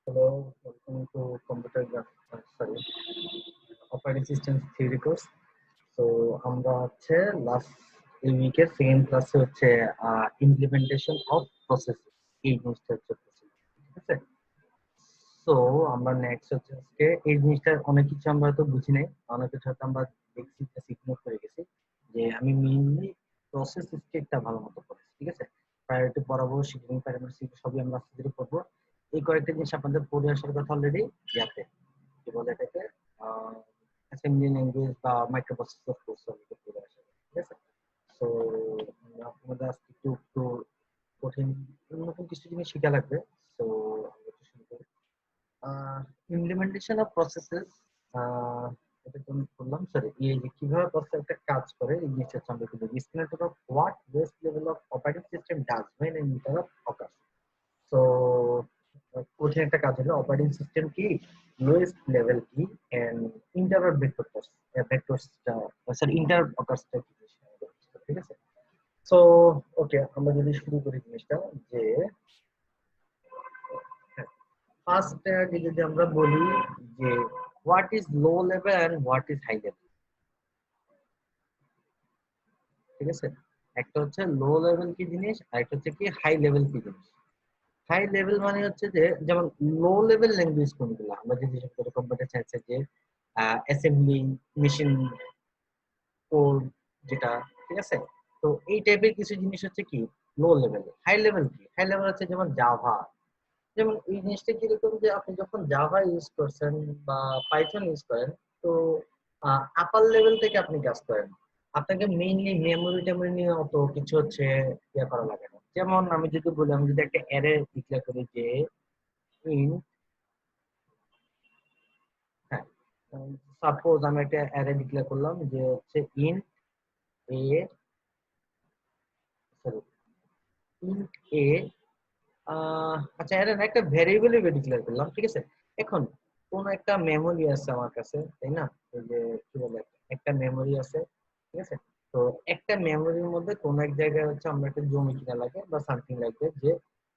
Hello, welcome to computer sorry, operating systems theory course. So আমরা হচ্ছে last এই উইকের second ক্লাসে হচ্ছে ইমপ্লিমেন্টেশন অফ প্রসেস এই জিনিসটা হচ্ছে ঠিক আছে। সো আমরা নেক্সট হচ্ছে আজকে এই জিনিসটা অনেক কিছু আমরা তো বুঝি নাই, অনেক কিছু হয়তো আমরা দেখছি ইগনোর করে গেছি। যে আমি মেইনলি প্রসেস স্টেটটা ভালো মতো পড়েছি, ঠিক আছে। প্রায়োরিটি পড়াবো, শিডিউলিং প্যারামিটার সবই আমরা আস্তে ধীরে পড়বো। এই কয়েকটা জিনিস আপনাদের পড়ে আসার কথা অলরেডি ইয়াতে কি বলে এটাকে অ্যাসেম্বলি ল্যাঙ্গুয়েজ বা মাইক্রো প্রসেসর কোর্স অলরেডি পড়ে আসা, ঠিক আছে। সো আমাদের আজকে একটু একটু কঠিন নতুন কিছু জিনিস শেখা লাগবে। সো আমরা একটু শুরু করি। ইমপ্লিমেন্টেশন অফ প্রসেসেস, এটা তো আমি বললাম, সরি, এই যে কিভাবে প্রসেস একটা কাজ করে এই জিনিসটা হচ্ছে আমরা একটু দেখি। Skeleton of what best level of operating system does when an interrupt occurs. So কঠিন একটা কাজ হলো অপারেটিং সিস্টেম কি লোয়েস্ট লেভেল কি এন্ড ইন্টারাপ্ট ভেক্টরসটা সরি ইন্টারাপ্ট অকার্সটা কি জিনিস, ঠিক আছে। সো ওকে, আমরা যদি শুরু করি জিনিসটা যে ফার্স্ট যদি আমরা বলি যে what is low level and what is high level, ঠিক আছে। একটা হচ্ছে লো লেভেল কি জিনিস আর একটা হচ্ছে কি হাই লেভেল কি জিনিস। হাই লেভেল মানে হচ্ছে যে যেমন লো লেভেল ল্যাঙ্গুয়েজ কোনগুলো আমরা যদি কম্পিউটার সায়েন্সে যে অ্যাসেম্বলি মেশিন কোড যেটা, ঠিক আছে। তো এই টাইপের কিছু জিনিস হচ্ছে কি লো লেভেল। হাই লেভেল কি, হাই লেভেল হচ্ছে যেমন জাভা। যেমন এই জিনিসটা কিরকম যে আপনি যখন জাভা ইউজ করছেন বা পাইথন ইউজ করেন, তো আপার লেভেল থেকে আপনি কাজ করেন, আপনাকে মেইনলি মেমোরি টেমোরি নিয়ে অত কিছু হচ্ছে ইয়ে করা লাগে না। যেমন আমি যদি বলি, আমি যদি একটা অ্যারে ডিক্লেয়ার করি যে ইন, হ্যাঁ, সাপোজ আমি একটা অ্যারে ডিক্লেয়ার করলাম যে হচ্ছে in a, sorry, in a, আচ্ছা এর একটা ভ্যারিয়েবল ডিক্লেয়ার করলাম, ঠিক আছে। এখন কোন একটা মেমোরি আছে আমার কাছে, তাই না? এই যে কি বলে, একটা মেমোরি আছে, ঠিক আছে। তো একটা মেমোরির মধ্যে কোন এক জায়গায় হচ্ছে আমরা একটা জমি কিনা লাগে বা সামথিং লাইক দ্যাট, যে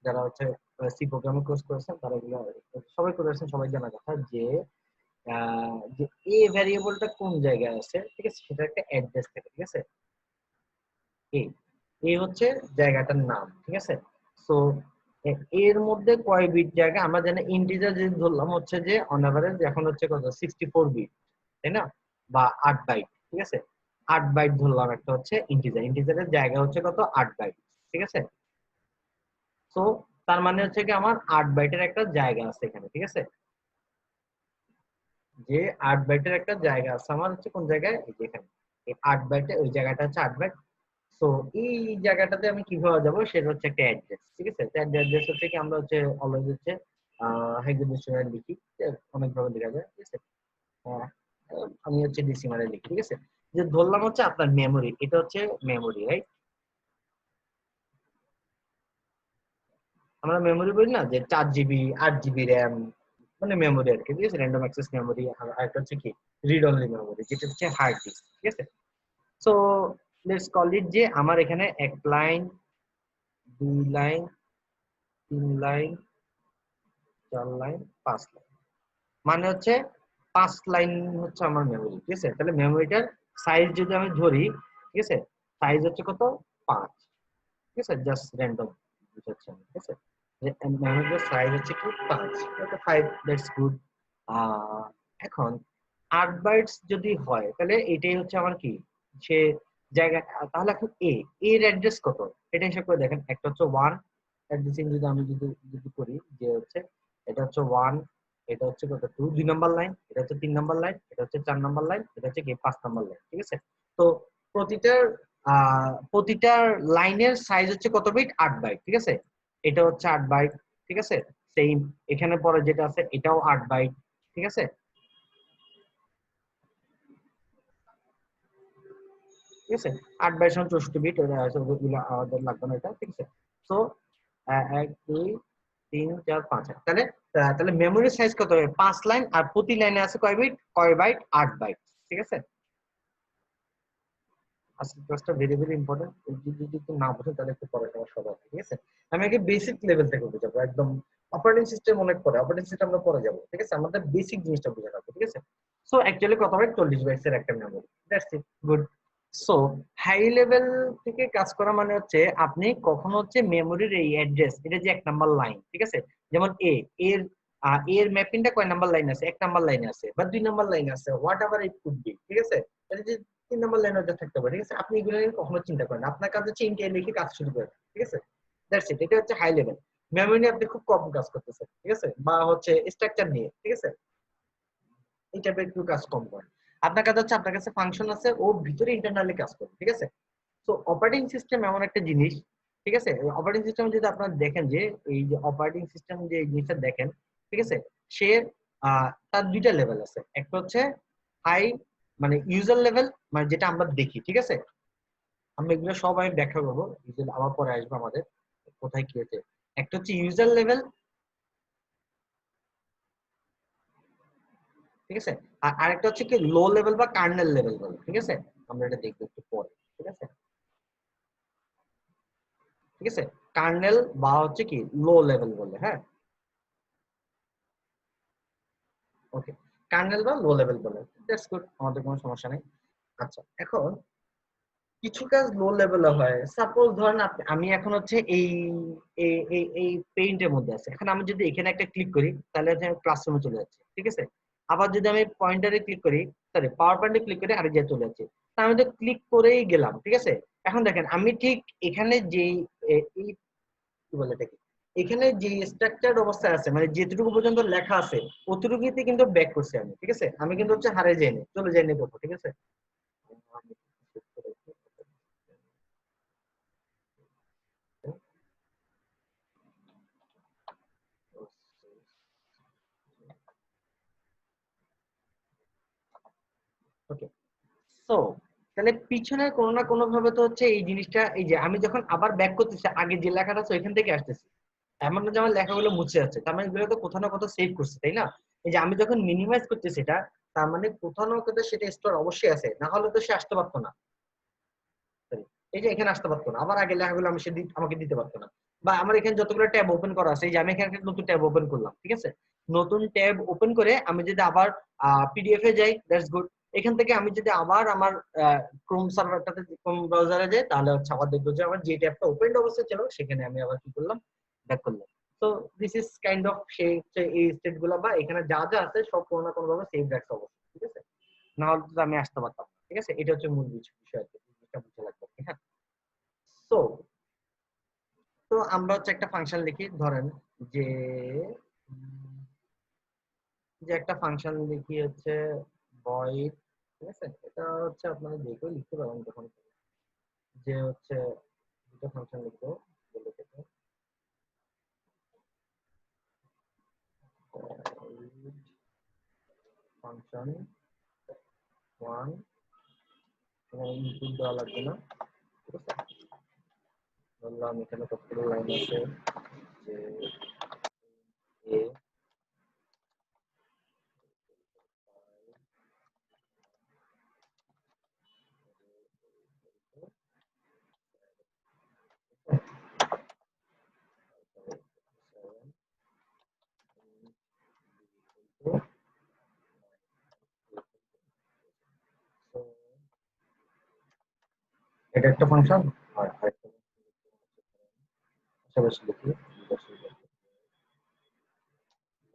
যারা হচ্ছে সি প্রোগ্রামিং কোর্স করেছেন তারা এগুলো সবাই করেছেন, সবাই জানা কথা যে যে এ ভ্যারিয়েবলটা কোন জায়গায় আছে, ঠিক আছে, সেটা একটা অ্যাড্রেস থাকে, ঠিক আছে। এ এ হচ্ছে জায়গাটার নাম, ঠিক আছে। সো এর মধ্যে কয় বিট জায়গা আমরা জানি, ইন্টিজার যদি ধরলাম হচ্ছে যে অন এভারেজ এখন হচ্ছে কত 64 বিট, তাই না, বা 8 বাইট, ঠিক আছে। 8 বাইট ধরলাম একটা হচ্ছে ইন্টিজার, ইন্টিজারের জায়গা হচ্ছে কত 8 বাইট, ঠিক আছে। সো তার মানে হচ্ছে কি আমার 8 বাইটের একটা জায়গা আছে এখানে, ঠিক আছে। যে 8 বাইটের একটা জায়গা আছে আমার হচ্ছে কোন জায়গায়, এই যে এখানে এই 8 বাইটে ওই জায়গাটা হচ্ছে 8 বাইট। সো এই জায়গাটাতে আমি কিভাবে যাবো সেটা হচ্ছে একটা অ্যাড্রেস, ঠিক আছে। অ্যাড্রেস হচ্ছে কি আমরা হচ্ছে অলওয়েজ হচ্ছে হেক্সাডেসিমালে লিখি, অনেক ভাবে লেখা যায়, ঠিক আছে। আহ, আমি হচ্ছে ডেসিমালে লিখি, ঠিক আছে। যে ধরলাম হচ্ছে আপনার মেমোরি, এটা হচ্ছে মেমোরি, রাইট। আমরা মেমোরি বলি না যে 4 জিবি 8 জিবি র্যাম, মানে মেমোরি আর কি, ঠিক আছে, র্যান্ডম অ্যাক্সেস মেমোরি। আর একটা হচ্ছে কি রিড অনলি মেমোরি, যেটা হচ্ছে হার্ড ডিস্ক, ঠিক আছে। সো লেটস কল ইট যে আমার এখানে 1 line, 2 line, 3 line, 4 line, 5 line, মানে হচ্ছে 5 লাইন হচ্ছে আমার মেমোরি, ঠিক আছে। তাহলে মেমোরিটার সাইজ যদি আমি ধরি, ঠিক আছে, সাইজ হচ্ছে কত 5, ঠিক আছে, জাস্ট র্যান্ডম বুঝাচ্ছি আমি, ঠিক আছে। মেমোরিটার সাইজ হচ্ছে কি 5, ওকে 5, দ্যাটস গুড। এখন 8 বাইটস যদি হয় তাহলে এটাই হচ্ছে আমার কি সে জায়গা। তাহলে এখন এর অ্যাড্রেস কত, এটা হিসাব করে দেখেন। একটা হচ্ছে 1 অ্যাড্রেসিং, যদি আমি যদি যদি করি যে হচ্ছে এটা হচ্ছে 1, এটা হচ্ছে কত 2, 2 নম্বর লাইন, এটা হচ্ছে 3 নম্বর লাইন, এটা হচ্ছে 4 নম্বর লাইন, এটা হচ্ছে কি 5 নম্বর লাইন, ঠিক আছে। তো প্রতিটার প্রতিটার লাইনের সাইজ হচ্ছে কত বিট 8 বাইট, ঠিক আছে। এটা হচ্ছে 8 বাইট, ঠিক আছে। সেম এখানে পরে যেটা আছে এটাও 8 বাইট, ঠিক আছে, ঠিক আছে। 8 বাই 64 বিট, ওগুলো আমাদের লাগবে না এটা, ঠিক আছে। তো 1 2 3 4 5, তাহলে তাহলে মেমোরি সাইজ কত হবে 5 লাইন, আর প্রতি লাইনে আছে কয় বিট, কয় বাইট 8 বাইট, ঠিক আছে। আজকে ক্লাসটা ভেরি ভেরি ইম্পর্টেন্ট, যদি যদি একটু না বোঝেন তাহলে একটু পরে সমস্যা হবে, ঠিক আছে। আমি আগে বেসিক লেভেল থেকে বোঝাবো, একদম অপারেটিং সিস্টেম অনেক পরে, অপারেটিং সিস্টেম আমরা পরে যাব, ঠিক আছে? আমাদের বেসিক জিনিসটা বোঝা লাগবে, ঠিক আছে? সো অ্যাকচুয়ালি কত হয়, 40 বাইটসের একটা memory, that's it, good. So high level থেকে কাজ করা মানে হচ্ছে আপনি কখনো হচ্ছে মেমোরির এই অ্যাড্রেস, এটা যে 1 নাম্বার লাইন, ঠিক আছে? যেমন এর এর ম্যাপিংটা কয় নাম্বার লাইন আছে, 1 নাম্বার লাইন আছে বা 2 নাম্বার লাইন আছে, what ever it could be, ঠিক আছে? এটা যে 3 নাম্বার লাইন হতে থাকতে পারে, ঠিক আছে? আপনি এগুলো নিয়ে কখনো চিন্তা করেন না, আপনার কাজ হচ্ছে ইন্টিয়ার লিখে কাজ শুরু করেন, ঠিক আছে? দ্যাটস ইট, এটা হচ্ছে হাই লেভেল। মেমোরি নিয়ে আপনি খুব কম কাজ করতেছেন, ঠিক আছে? বা হচ্ছে স্ট্রাকচার নিয়ে, ঠিক আছে? এই টাইপের একটু কাজ কম করেন। আপনার কাজ হচ্ছে আপনার কাছে ফাংশন আছে, ও ভিতরে ইন্টারনালি কাজ করে, ঠিক আছে? তো অপারেটিং সিস্টেম এমন একটা জিনিস, ঠিক আছে? অপারেটিং সিস্টেম যদি আপনারা দেখেন যে এই যে অপারেটিং সিস্টেম যে জিনিসটা দেখেন, ঠিক আছে? সে তার 2টা লেভেল আছে, একটা হচ্ছে হাই মানে ইউজার লেভেল, মানে যেটা আমরা দেখি, ঠিক আছে? আমরা এগুলো সব আমি ব্যাখ্যা করবো, আবার পরে আসবো আমাদের কোথায় কি হচ্ছে। একটা হচ্ছে ইউজার লেভেল, ঠিক আছে? আর আরেকটা হচ্ছে কি লো লেভেল বা কার্নেল লেভেল বলে, ঠিক আছে? আমরা এটা দেখবো একটু পরে, ঠিক আছে? ঠিক আছে, কার্নেল বা হচ্ছে কি লো লেভেল বলে, হ্যাঁ, ওকে, কার্নেল বা লো লেভেল বলে, দ্যাটস গুড, আমাদের কোনো সমস্যা নেই। আচ্ছা, এখন কিছু কাজ লো লেভেলে হয়, সাপোজ ধরেন আমি এখন হচ্ছে এই এই এই এই পেইন্টের মধ্যে আছে, এখন আমি যদি এখানে একটা ক্লিক করি তাহলে হচ্ছে আমি ক্লাসরুমে চলে যাচ্ছি, ঠিক আছে? আবার যদি আমি পয়েন্টারে ক্লিক করি, সরি পাওয়ার পয়েন্টে ক্লিক করি আরেক জায়গায় চলে যাচ্ছি, তা আমি তো ক্লিক করেই গেলাম, ঠিক আছে? এখন দেখেন আমি ঠিক এখানে যে এই কি বলে এটাকে, এখানে যে স্ট্রাকচার অবস্থায় আছে মানে যেটুকু পর্যন্ত লেখা আছে অতটুকুতে কিন্তু ব্যাক করছি আমি, ঠিক আছে? আমি কিন্তু হচ্ছে হারিয়ে যাইনি, চলে যাইনি কোথাও, ঠিক আছে? ওকে, সো তাহলে পিছনে কোনো না কোনো ভাবে তো হচ্ছে এই জিনিসটা, এই যে আমি যখন আবার ব্যাক করতেছি আগে যে লেখাটা আছে ওইখান থেকে আসতেছি, এমন না যে আমার লেখাগুলো মুছে যাচ্ছে, তার মানে এগুলো তো কোথাও না কোথাও সেভ করছে, তাই না? এই যে আমি যখন মিনিমাইজ করছি সেটা, তার মানে কোথাও না কোথাও সেটা স্টোর অবশ্যই আছে, না হলে তো সে আসতে পারতো না। Sorry, এই যে এখানে আসতে পারতো না, আবার আগে লেখাগুলো আমি আমাকে দিতে পারতো না। বা আমার এখানে যতগুলো ট্যাব ওপেন করা আছে, এই যে আমি এখানে একটা নতুন ট্যাব ওপেন করলাম, ঠিক আছে? নতুন ট্যাব ওপেন করে আমি যদি আবার পিডিএফ এ যাই, দ্যাটস গুড। এখান থেকে আমি যদি আবার আমার ক্রোম সার্ভারটাতে, ক্রোম ব্রাউজারে যাই, তাহলে হচ্ছে আবার দেখবো যে আমার যে ট্যাবটা ওপেন অবস্থায় ছিল সেখানে আমি আবার কি করলাম, ব্যাক করলাম। তো দিস ইজ কাইন্ড অফ সেই এই স্টেট গুলো বা এখানে যা যা আছে সব কোনো না কোনো ভাবে সেভ রাখতে অবস্থা, ঠিক আছে? না হলে তো আমি আসতে পারতাম না, ঠিক আছে? এটা হচ্ছে মূল বিষয় আর কি, জিনিসটা বুঝতে লাগবে, হ্যাঁ। তো তো আমরা হচ্ছে একটা ফাংশন লিখি, ধরেন যে যে একটা ফাংশন লিখি হচ্ছে ভয়েড, ঠিক আছে? এটা হচ্ছে আপনারা দেখে লিখতে পারেন যখন, যে হচ্ছে দুটো ফাংশন লিখবো বলে থেকে ফাংশন ওয়ান, ইনপুট দেওয়া লাগবে না, ঠিক আছে? বললাম এখানে কতগুলো লাইন আছে, যে এ এটা একটা ফাংশন, আর আরেকটা পাশাপাশি লিখি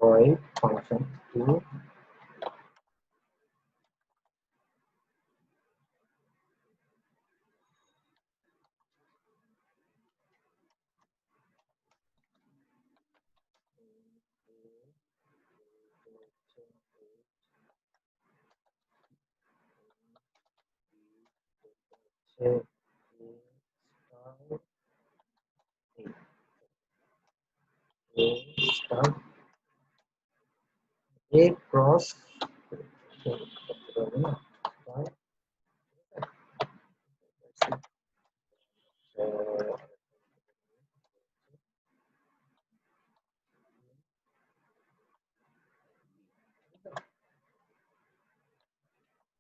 void function two, a cross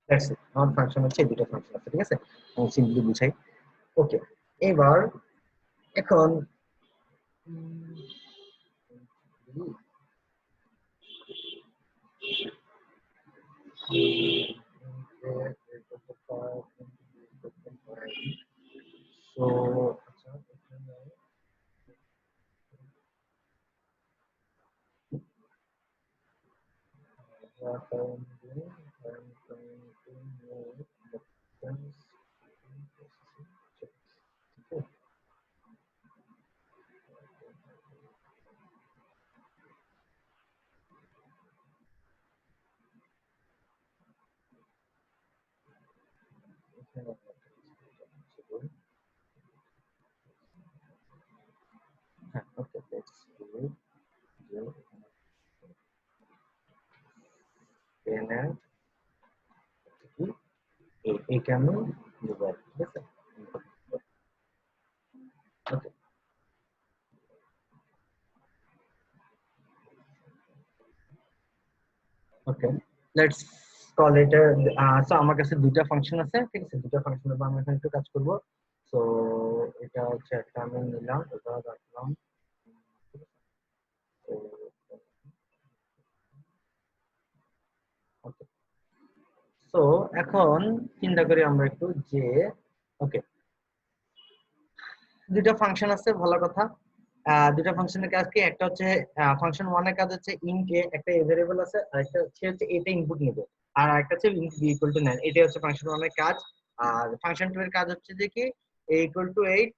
that's it, আমার ফাংশন হচ্ছে এই দুটো ফাংশন আছে, ঠিক আছে? আমি সিম্পলি বুঝাই, ওকে। এবার এখন So what I'm doing, I'm trying to move the things okay. Okay, let's do it. Then a camel liver. Yes, sir. Okay. Okay. Let's call it so আমার কাছে দুইটা ফাংশন আছে ঠিক আছে দুইটা ফাংশনের উপর আমরা এখানে একটু কাজ করব সো এটা হচ্ছে একটা আমি নিলাম এটা রাখলাম ওকে সো এখন চিন্তা করি আমরা একটু যে ওকে দুইটা ফাংশন আছে ভালো কথা দুইটা ফাংশনের কাজ কি একটা হচ্ছে ফাংশন 1 এর কাজ হচ্ছে ইন্ট এ একটা ভেরিয়েবল আছে আর একটা হচ্ছে এটা ইনপুট নেবে আর আরেকটা হচ্ছে ইন্ট বি ইকুয়াল টু 9 এটা হচ্ছে ফাংশন 1 এর কাজ আর ফাংশন 2 এর কাজ হচ্ছে যে কি a ইকুয়াল টু 8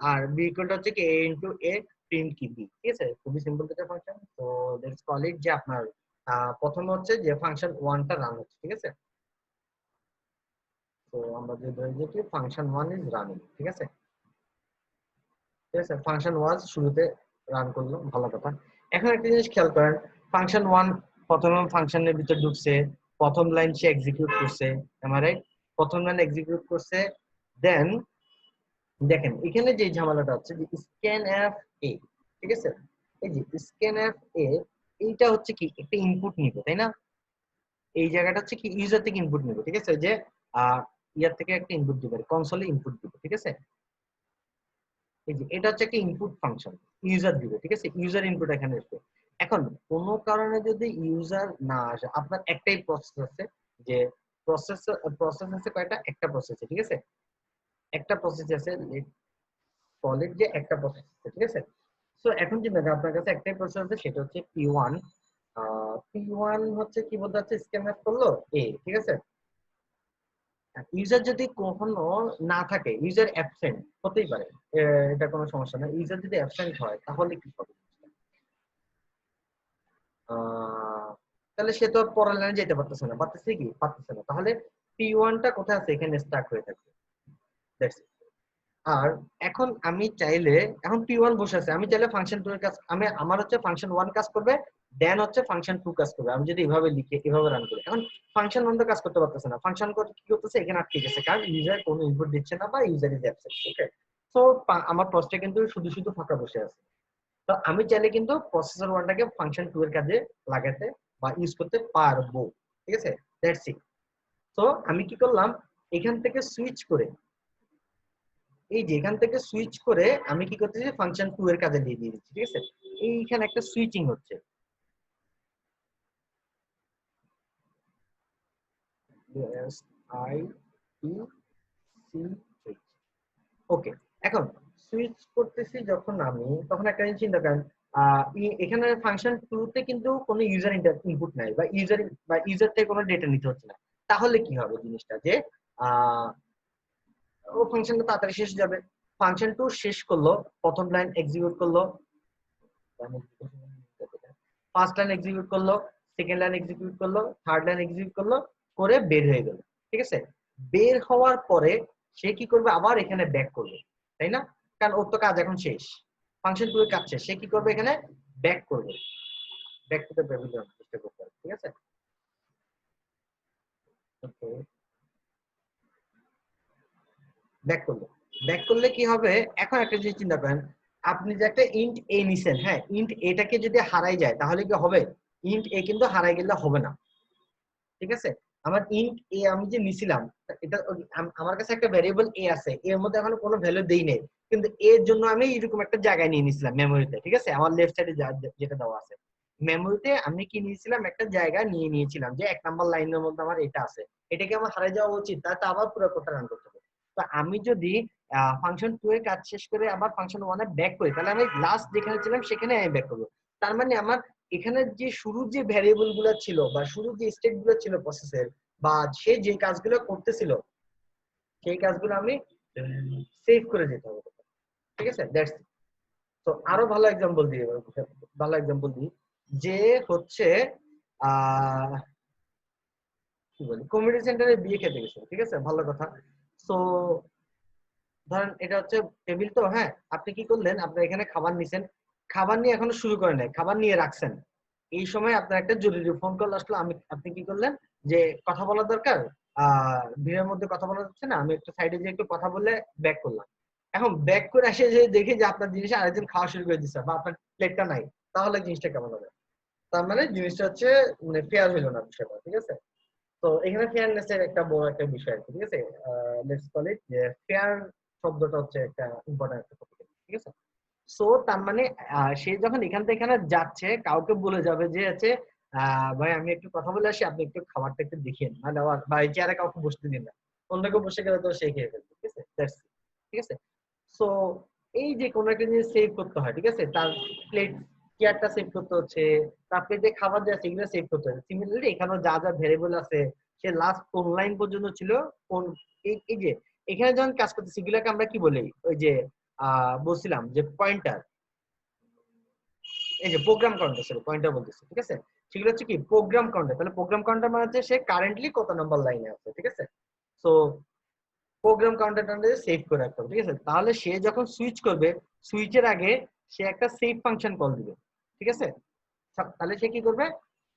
আর বি ইকুয়াল টু হচ্ছে কি a ইনটু a প্রিন্ট কি বি ঠিক আছে খুবই সিম্পল একটা ফাংশন তো লেটস কল ইট যে আপনার প্রথমে হচ্ছে যে ফাংশন 1 টা রান হচ্ছে ঠিক আছে তো আমরা যে ধরে যে কি ফাংশন 1 ইজ রানিং ঠিক আছে ঠিক আছে ফাংশন ওয়াজ শুরুতে রান করলো ভালো কথা এখন একটা জিনিস খেয়াল করেন ফাংশন 1 প্রথম ফাংশনের ভিতর ঢুকছে প্রথম লাইন সে এক্সিকিউট করছে am I right প্রথম লাইন এক্সিকিউট করছে দেন দেখেন এখানে যে ঝামেলাটা হচ্ছে যে scanf a ঠিক আছে এই যে scanf a এইটা হচ্ছে কি একটা ইনপুট নিবে তাই না এই জায়গাটা হচ্ছে কি ইউজার থেকে ইনপুট নিবে ঠিক আছে যে ইয়ার থেকে একটা ইনপুট দিবে কনসোলে ইনপুট দিবে ঠিক আছে এই যে এটা হচ্ছে একটা ইনপুট ফাংশন ইউজার দিবে ঠিক আছে ইউজার ইনপুট এখানে আসবে এখন কোন কারণে যদি ইউজার না আসে আপনার একটাই প্রসেস আছে যে প্রসেস আছে কয়টা একটা প্রসেস আছে ঠিক আছে একটা প্রসেস আছে কল ইট যে একটা প্রসেস আছে ঠিক আছে সো এখন যে আপনার কাছে একটাই প্রসেস আছে সেটা হচ্ছে p1 p1 হচ্ছে কি বলতে হচ্ছে স্ক্যান করলো a ঠিক আছে ইউজার যদি কখনো না থাকে ইউজার অ্যাবসেন্ট হতেই পারে এটা কোনো সমস্যা না ইউজার যদি অ্যাবসেন্ট হয় তাহলে কি হবে তাহলে সে তো পরের লাইনে যেতে পারতেছে না পারতেছে না তাহলে p1 টা কোথায় আছে এখানে স্টাক হয়ে থাকবে দ্যাটস ইট আর এখন আমি চাইলে এখন p1 বসে আছে আমি চাইলে ফাংশন 2 এর কাজ আমার হচ্ছে ফাংশন 1 কাজ করবে দেন হচ্ছে ফাংশন 2 কাজ করবে আমি যদি এভাবে লিখে এভাবে রান করি এখন ফাংশন 1 তো কাজ করতে পারতেছে না ফাংশন কি করতেছে এখানে আটকে গেছে কারণ ইউজার কোনো ইনপুট দিচ্ছে না বা user is absent okay so আমার প্রসেসটা কিন্তু শুধু শুধু ফাঁকা বসে আছে তো আমি চাইলে কিন্তু প্রসেসর 1 টাকে ফাংশন 2 এর কাজে লাগাতে বা ইউজ করতে পারবো ঠিক আছে দ্যাটস ইট তো আমি কি করলাম এখান থেকে সুইচ করে এই যে এখান থেকে সুইচ করে আমি কি করতেছি ফাংশন 2 এর কাজে দিয়ে দিচ্ছি ঠিক আছে এইখানে একটা সুইচিং হচ্ছে ওকে এখন সুইচ করতেছি যখন আমি তখন একটা জিনিস চিন্তা করেন এখানে ফাংশন 2 তে কিন্তু কোনো ইউজার ইনপুট নাই বা ইউজার থেকে কোনো ডেটা নিতে হচ্ছে না তাহলে কি হবে জিনিসটা যে ও ফাংশনটা তাড়াতাড়ি শেষ যাবে ফাংশন 2 শেষ করলো প্রথম লাইন এক্সিকিউট করলো ফার্স্ট লাইন এক্সিকিউট করলো সেকেন্ড লাইন এক্সিকিউট করলো থার্ড লাইন এক্সিকিউট করলো করে বের হয়ে গেল ঠিক আছে বের হওয়ার পরে সে কি করবে আবার এখানে ব্যাক করবে তাই না কারণ ওর তো কাজ এখন শেষ ফাংশন 2 এর কাজ শেষ সে কি করবে এখানে ব্যাক করবে ব্যাক টু দ্য প্যাভিলিয়ন চেষ্টা করতে হবে ঠিক আছে ওকে ব্যাক করলে কি হবে এখন একটা জিনিস চিন্তা করেন আপনি যে একটা ইন্ট এ নিছেন হ্যাঁ ইন্ট এটাকে যদি হারাই যায় তাহলে কি হবে ইন্ট এ কিন্তু হারাই গেলে হবে না ঠিক আছে আমার ইন্ট এ আমি যে নিছিলাম, এটা আমার কাছে একটা ভ্যারিয়েবল এ আছে, এর মধ্যে এখনো কোনো ভ্যালু দেই নাই, কিন্তু এর জন্য আমি এরকম একটা জায়গায় নিয়ে নিছিলাম মেমোরিতে, ঠিক আছে, আমার লেফট সাইডে যেটা দেওয়া আছে মেমোরিতে আমি কি নিয়েছিলাম, একটা জায়গা নিয়ে নিয়েছিলাম যে 1 নাম্বার লাইনের মধ্যে আমার এটা আছে, এটাকে আমার হারিয়ে যাওয়া উচিত, তাতে আবার পুরো কোডটা রান করতে হবে। তো আমি যদি ফাংশন 2 এর কাজ শেষ করে আবার ফাংশন 1 এ ব্যাক করি, তাহলে আমি লাস্ট যেখানে ছিলাম সেখানে আমি ব্যাক করবো। তার মানে আমার এখানে যে শুরুর যে ভ্যারিয়েবল গুলো ছিল বা শুরুর যে স্টেট গুলো ছিল প্রসেসের, বা সে যে কাজগুলো করতেছিল সেই কাজগুলো আমি সেভ করে যেতে হবে, ঠিক আছে, দ্যাটস। তো আরো ভালো এক্সাম্পল দিই, যে হচ্ছে আহ কি বলি, কমিউনিটি সেন্টারে বিয়ে খেতে গেছে, ঠিক আছে, ভালো কথা। তো ধরেন এটা হচ্ছে টেবিল, তো হ্যাঁ, আপনি কি করলেন, আপনি এখানে খাবার নিছেন, খাবার নিয়ে এখনো শুরু করেন নাই, খাবার নিয়ে রাখছেন, এই সময় আপনার একটা জরুরি ফোন কল আসলো, আপনি কি করলেন, যে কথা বলা দরকার, ভিড়ের মধ্যে কথা বলা যাচ্ছে না, আমি একটু সাইডে যে একটু কথা বলে ব্যাক করলাম। এখন ব্যাক করে এসে যে দেখি যে আপনার জিনিস আরেকজন খাওয়া শুরু করে দিচ্ছে বা আপনার প্লেটটা নাই, তাহলে জিনিসটা কেমন হবে? তার মানে জিনিসটা হচ্ছে মানে ফেয়ার হইলো না বিষয়টা, ঠিক আছে। তো এখানে ফেয়ারনেস এর একটা বড় একটা বিষয় আছে, ঠিক আছে, লেটস কল ইট যে ফেয়ার শব্দটা হচ্ছে একটা ইম্পর্টেন্ট একটা টপিক, ঠিক আছে। সো তার মানে সে যখন এখান থেকে এখানে যাচ্ছে, কাউকে বলে যাবে যে হচ্ছে ভাই আমি একটু কথা বলে আসি, আপনি একটু খাবারটা একটু দেখিয়ে না দেওয়ার, বা এই চেয়ারে কাউকে বসতে দিন না, অন্য কেউ বসে গেলে তো সে খেয়ে ফেলবে, ঠিক আছে, ঠিক আছে। সো এই যে কোনো একটা জিনিস সেভ করতে হয়, ঠিক আছে, তার প্লেট চেয়ারটা সেভ করতে হচ্ছে, তার প্লেটে খাবার দেওয়া সেগুলো সেভ করতে হচ্ছে। সিমিলারলি এখানে যা যা ভেরিয়েবল আছে, সে লাস্ট কোন লাইন পর্যন্ত ছিল, কোন এই যে এখানে যখন কাজ করতে, সেগুলোকে আমরা কি বলি, ওই যে বলছিলাম যে পয়েন্টার, এই যে প্রোগ্রাম কাউন্টার, সরি পয়েন্টার বলতেছি, ঠিক আছে, সেগুলো হচ্ছে কি প্রোগ্রাম কাউন্টার। তাহলে প্রোগ্রাম কাউন্টার মানে হচ্ছে সে কারেন্টলি কত নাম্বার লাইনে আছে, ঠিক আছে। সো প্রোগ্রাম কাউন্টারটা সেভ করে রাখতে হবে, ঠিক আছে, তাহলে সে যখন সুইচ করবে, সুইচের আগে সে একটা সেভ ফাংশন কল দিবে, ঠিক আছে। তাহলে সে কি করবে,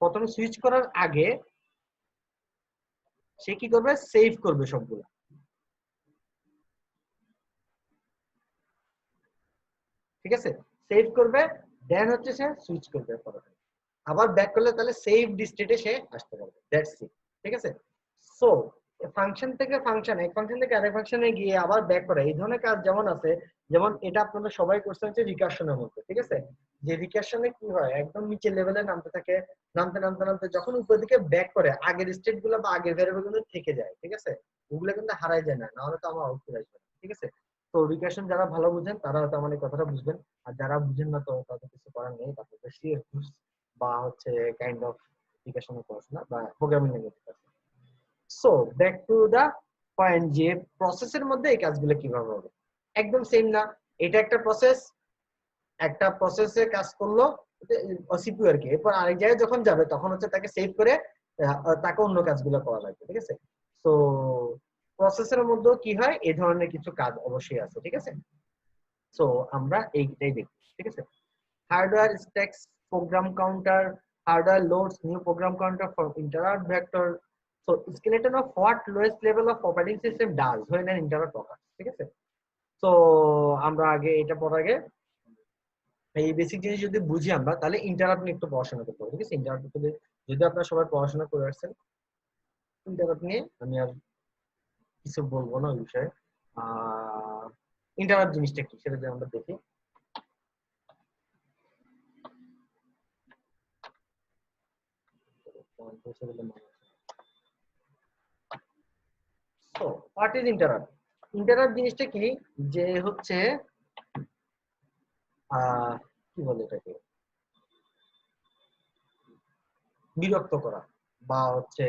প্রথমে সুইচ করার আগে সে কি করবে, সেভ করবে সবগুলো, ঠিক আছে, সেভ করবে, দেন হচ্ছে সে সুইচ করবে পরে, আবার ব্যাক করলে তাহলে সেভ স্টেটে সে আসতে পারবে, দ্যাটস ইট, ঠিক আছে। সো ফাংশন থেকে ফাংশন, এক ফাংশন থেকে আরেক ফাংশনে গিয়ে আবার ব্যাক করা, এই ধরনের কাজ যেমন আছে, যেমন এটা আপনারা সবাই করছেন হচ্ছে রিকারশনের মধ্যে, ঠিক আছে, যে রিকারশনে কি হয়, একদম নিচে লেভেলে নামতে থাকে, নামতে নামতে নামতে যখন উপর দিকে ব্যাক করে, আগের স্টেট গুলো বা আগের ভ্যারিয়েবল গুলো থেকে যায়, ঠিক আছে, ওগুলো কিন্তু হারাই যায় না, নাহলে তো আমার আউটপুট আসবে না, ঠিক আছে। তো রিকারশন যারা ভালো বুঝেন তারা হয়তো আমার এই কথাটা বুঝবেন, আর যারা বুঝেন না তো তাদের কিছু করার নেই, তাদের বেশি বা হচ্ছে কাইন্ড অফ এডুকেশনাল পড়াশোনা বা programming language. So back to the point, যে প্রসেসের মধ্যে এই কাজগুলো কিভাবে হবে, একদম সেম না। এটা একটা প্রসেস, একটা প্রসেসে কাজ করলো সিপিইউ আর কি, এরপর আরেক জায়গায় যখন যাবে তখন হচ্ছে তাকে সেভ করে তাকে অন্য কাজগুলো করা লাগবে, ঠিক আছে। তো প্রসেসের মধ্যেও কি হয়, এই ধরনের কিছু কাজ অবশ্যই আছে, ঠিক আছে। সো আমরা এইটাই দেখি, ঠিক আছে। Hardware stacks program counter, hardware loads new program counter for interrupt vector. So skeleton of what lowest level of operating system does when an interrupt occurs, ঠিক আছে। তো আমরা আগে এটা পড়ার আগে এই বেসিক জিনিস যদি বুঝি আমরা, তাহলে ইন্টারাপ্ট নিয়ে একটু পড়াশোনা করতে হবে, ঠিক আছে। ইন্টারাপ্ট যদি আপনারা সবাই পড়াশোনা করে আসছেন, ইন্টারাপ্ট নিয়ে আমি আর কিছু বলবো না ওই বিষয়ে। ইন্টারাপ্ট জিনিসটা কি সেটা যদি আমরা দেখি। তো হোয়াট ইজ ইন্টারাপ্ট, ইন্টারাপ্ট জিনিসটা কি, যে হচ্ছে কি বলে এটাকে, বিরক্ত করা, বা হচ্ছে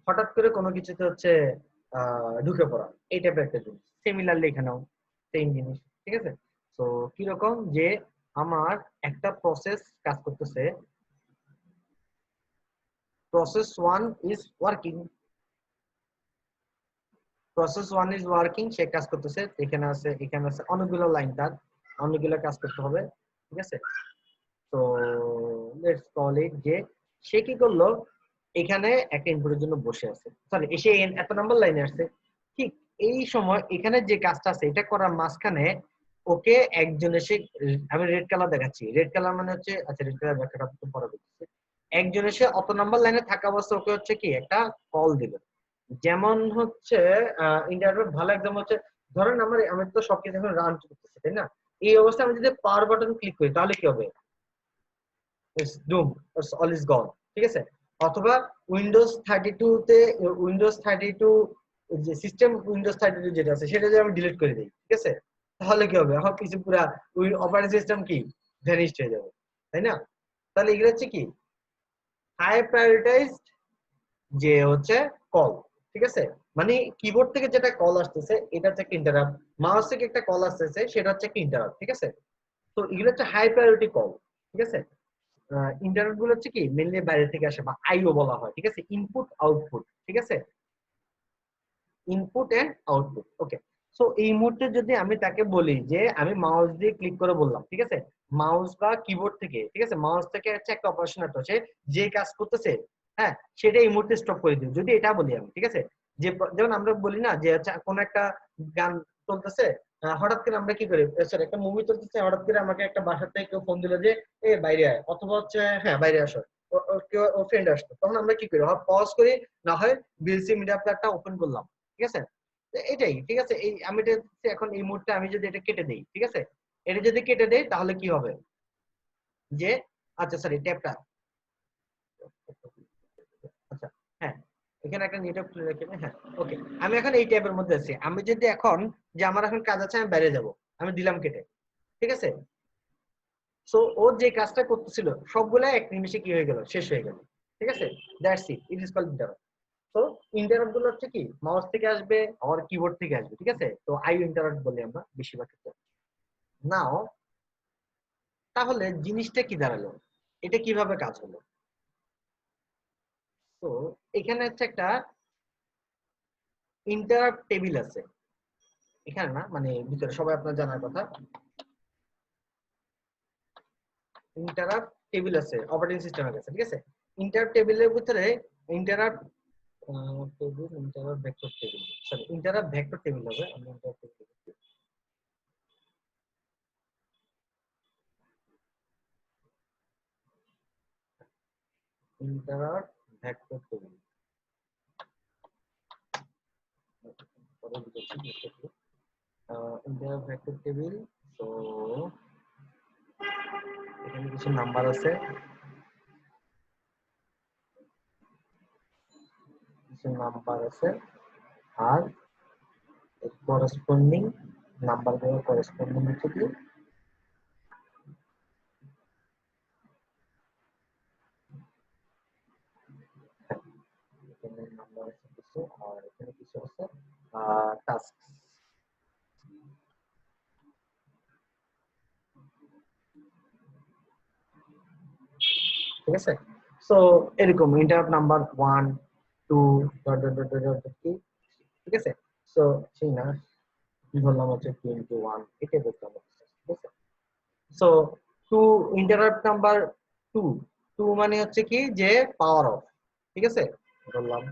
হঠাৎ করে কোনো কিছুতে হচ্ছে ঢুকে পড়া, এই টাইপের একটা জিনিস। সিমিলারলি এখানেও সেম জিনিস, ঠিক আছে। তো কিরকম, যে আমার একটা প্রসেস কাজ করতেছে, প্রসেস ওয়ান ইজ ওয়ার্কিং, সে কাজ করতেছে, এখানে আছে অনেকগুলো লাইন, তার অনেকগুলো কাজ করতে হবে, ঠিক আছে। তো লেটস কল ইট যে সে কি করলো, এখানে একটা ইনপুটের জন্য বসে আছে, সরি এসে এত নাম্বার লাইনে আসছে, ঠিক এই সময় এখানে যে কাজটা আছে এটা করার মাঝখানে ওকে একজন এসে, আমি রেড কালার দেখাচ্ছি, রেড কালার মানে হচ্ছে, আচ্ছা রেড কালার ব্যাখ্যাটা তো পরে বলতেছি। একজন এসে অত নাম্বার লাইনে থাকা অবস্থা ওকে হচ্ছে কি একটা কল দিবে। যেমন হচ্ছে ইন্টারনেট ভালো একদম হচ্ছে, ধরেন আমি তো সবকিছু এখন রান করতেছি তাই না, এই অবস্থায় আমি যদি পাওয়ার বাটন ক্লিক করি তাহলে কি হবে? It's doom, it's all is gone, ঠিক আছে। অথবা উইন্ডোজ 32 তে, উইন্ডোজ 32 যে সিস্টেম উইন্ডোজ 32 যেটা আছে সেটা যদি আমি ডিলিট করে দিই, ঠিক আছে, তাহলে কি হবে? আমার কিছু পুরা অপারেটিং সিস্টেম কি ভ্যানিশড হয়ে যাবে, তাই না? তাহলে এগুলো হচ্ছে কি হাই প্রায়োরিটাইজড যে হচ্ছে কল, ঠিক আছে। মানে কিবোর্ড থেকে যেটা কল আসতেছে এটা হচ্ছে একটা ইন্টারাপ্ট, মাউস থেকে একটা কল আসতেছে সেটা হচ্ছে একটা ইন্টারাপ্ট, ঠিক আছে। তো এগুলো হচ্ছে হাই প্রায়োরিটি কল, ঠিক আছে। ইন্টারাপ্ট গুলো হচ্ছে কি মেইনলি বাইরে থেকে আসে বা আইও বলা হয়, ঠিক আছে, ইনপুট আউটপুট, ঠিক আছে, input and output. Okay, so এই মুহূর্তে যদি আমি তাকে বলি যে আমি মাউস দিয়ে ক্লিক করে বললাম, ঠিক আছে, মাউস বা কিবোর্ড থেকে, ঠিক আছে, মাউস থেকে হচ্ছে একটা অপারেশন আছে যে কাজ করতেছে, হ্যাঁ, সেটা এই মুহূর্তে স্টপ করে দিই, যদি এটা বলি আমি, ঠিক আছে। যে যেমন আমরা বলি না যে হচ্ছে কোন একটা গান চলতেছে, হঠাৎ করে আমরা কি করি, সরি একটা মুভি চলতেছে, হঠাৎ করে আমাকে একটা বাসার থেকে কেউ ফোন দিল যে এ বাইরে আয়, অথবা হচ্ছে হ্যাঁ বাইরে আসো, কেউ ও ফ্রেন্ড আসতো, তখন আমরা কি করি, হয় পজ করি, না হয় বিএলসি মিডিয়া প্লেয়ারটা ওপেন করলাম, ঠিক আছে। এটাই, ঠিক আছে। এই আমি এটা এখন এই মুহূর্তে আমি যদি এটা কেটে দেই, ঠিক আছে, এটা যদি কেটে দেই তাহলে কি হবে যে, আচ্ছা সরি ট্যাবটা, আচ্ছা, হ্যাঁ, এখানে একটা নেটওয়ার্ক খুলে রাখি, হ্যাঁ, ওকে। আমি এখন এই ট্যাবের মধ্যে আছি, আমি যদি এখন যে আমার এখন কাজ আছে আমি বাইরে যাব, আমি দিলাম কেটে, ঠিক আছে। সো ও যে কাজটা করতেছিল সবগুলা এক নিমিষে কি হয়ে গেল, শেষ হয়ে গেল, ঠিক আছে। That's it, it is called interrupt. তো ইন্টারাপ্ট গুলো হচ্ছে কি মাউস থেকে আসবে আর কিবোর্ড থেকে আসবে, ঠিক আছে, তো আই ইন্টারাপ্ট বলি আমরা বেশিরভাগ ক্ষেত্রে। নাও তাহলে জিনিসটা কি দাঁড়ালো, এটা কিভাবে কাজ হলো? তো এখানে হচ্ছে একটা ইন্টারাপ্ট টেবিল আছে, এখানে না মানে ভিতরে সবাই আপনার জানার কথা, ইন্টারাপ্ট টেবিল আছে অপারেটিং সিস্টেমের কাছে, ঠিক আছে। ইন্টারাপ্ট টেবিলের ভিতরে interrupt table, interrupt vector table, sorry interrupt vector table হবে, আমি ইন্টারাপ্ট ভেক্টর টেবিল পরে দিচ্ছি, ইন্টারাপ্ট ভেক্টর টেবিল। তো এখানে কিছু নাম্বার আছে, কিছু নাম্বার আছে, আর করেসপন্ডিং নাম্বার গুলো করেসপন্ডিং হচ্ছে কি এখানে নাম্বার আছে কিছু, আর এখানে কিছু আছে টাস্ক, ঠিক আছে। সো এরকম interrupt number 1 2 dot dot dot dot dot কি, ঠিক আছে। সো সেই না ধরলাম হচ্ছে 21 এটা দেখলাম, ঠিক আছে। সো টু ইন্টারাপ্ট নাম্বার 2, 2 মানে হচ্ছে কি যে পাওয়ার অফ, ঠিক আছে, ধরলাম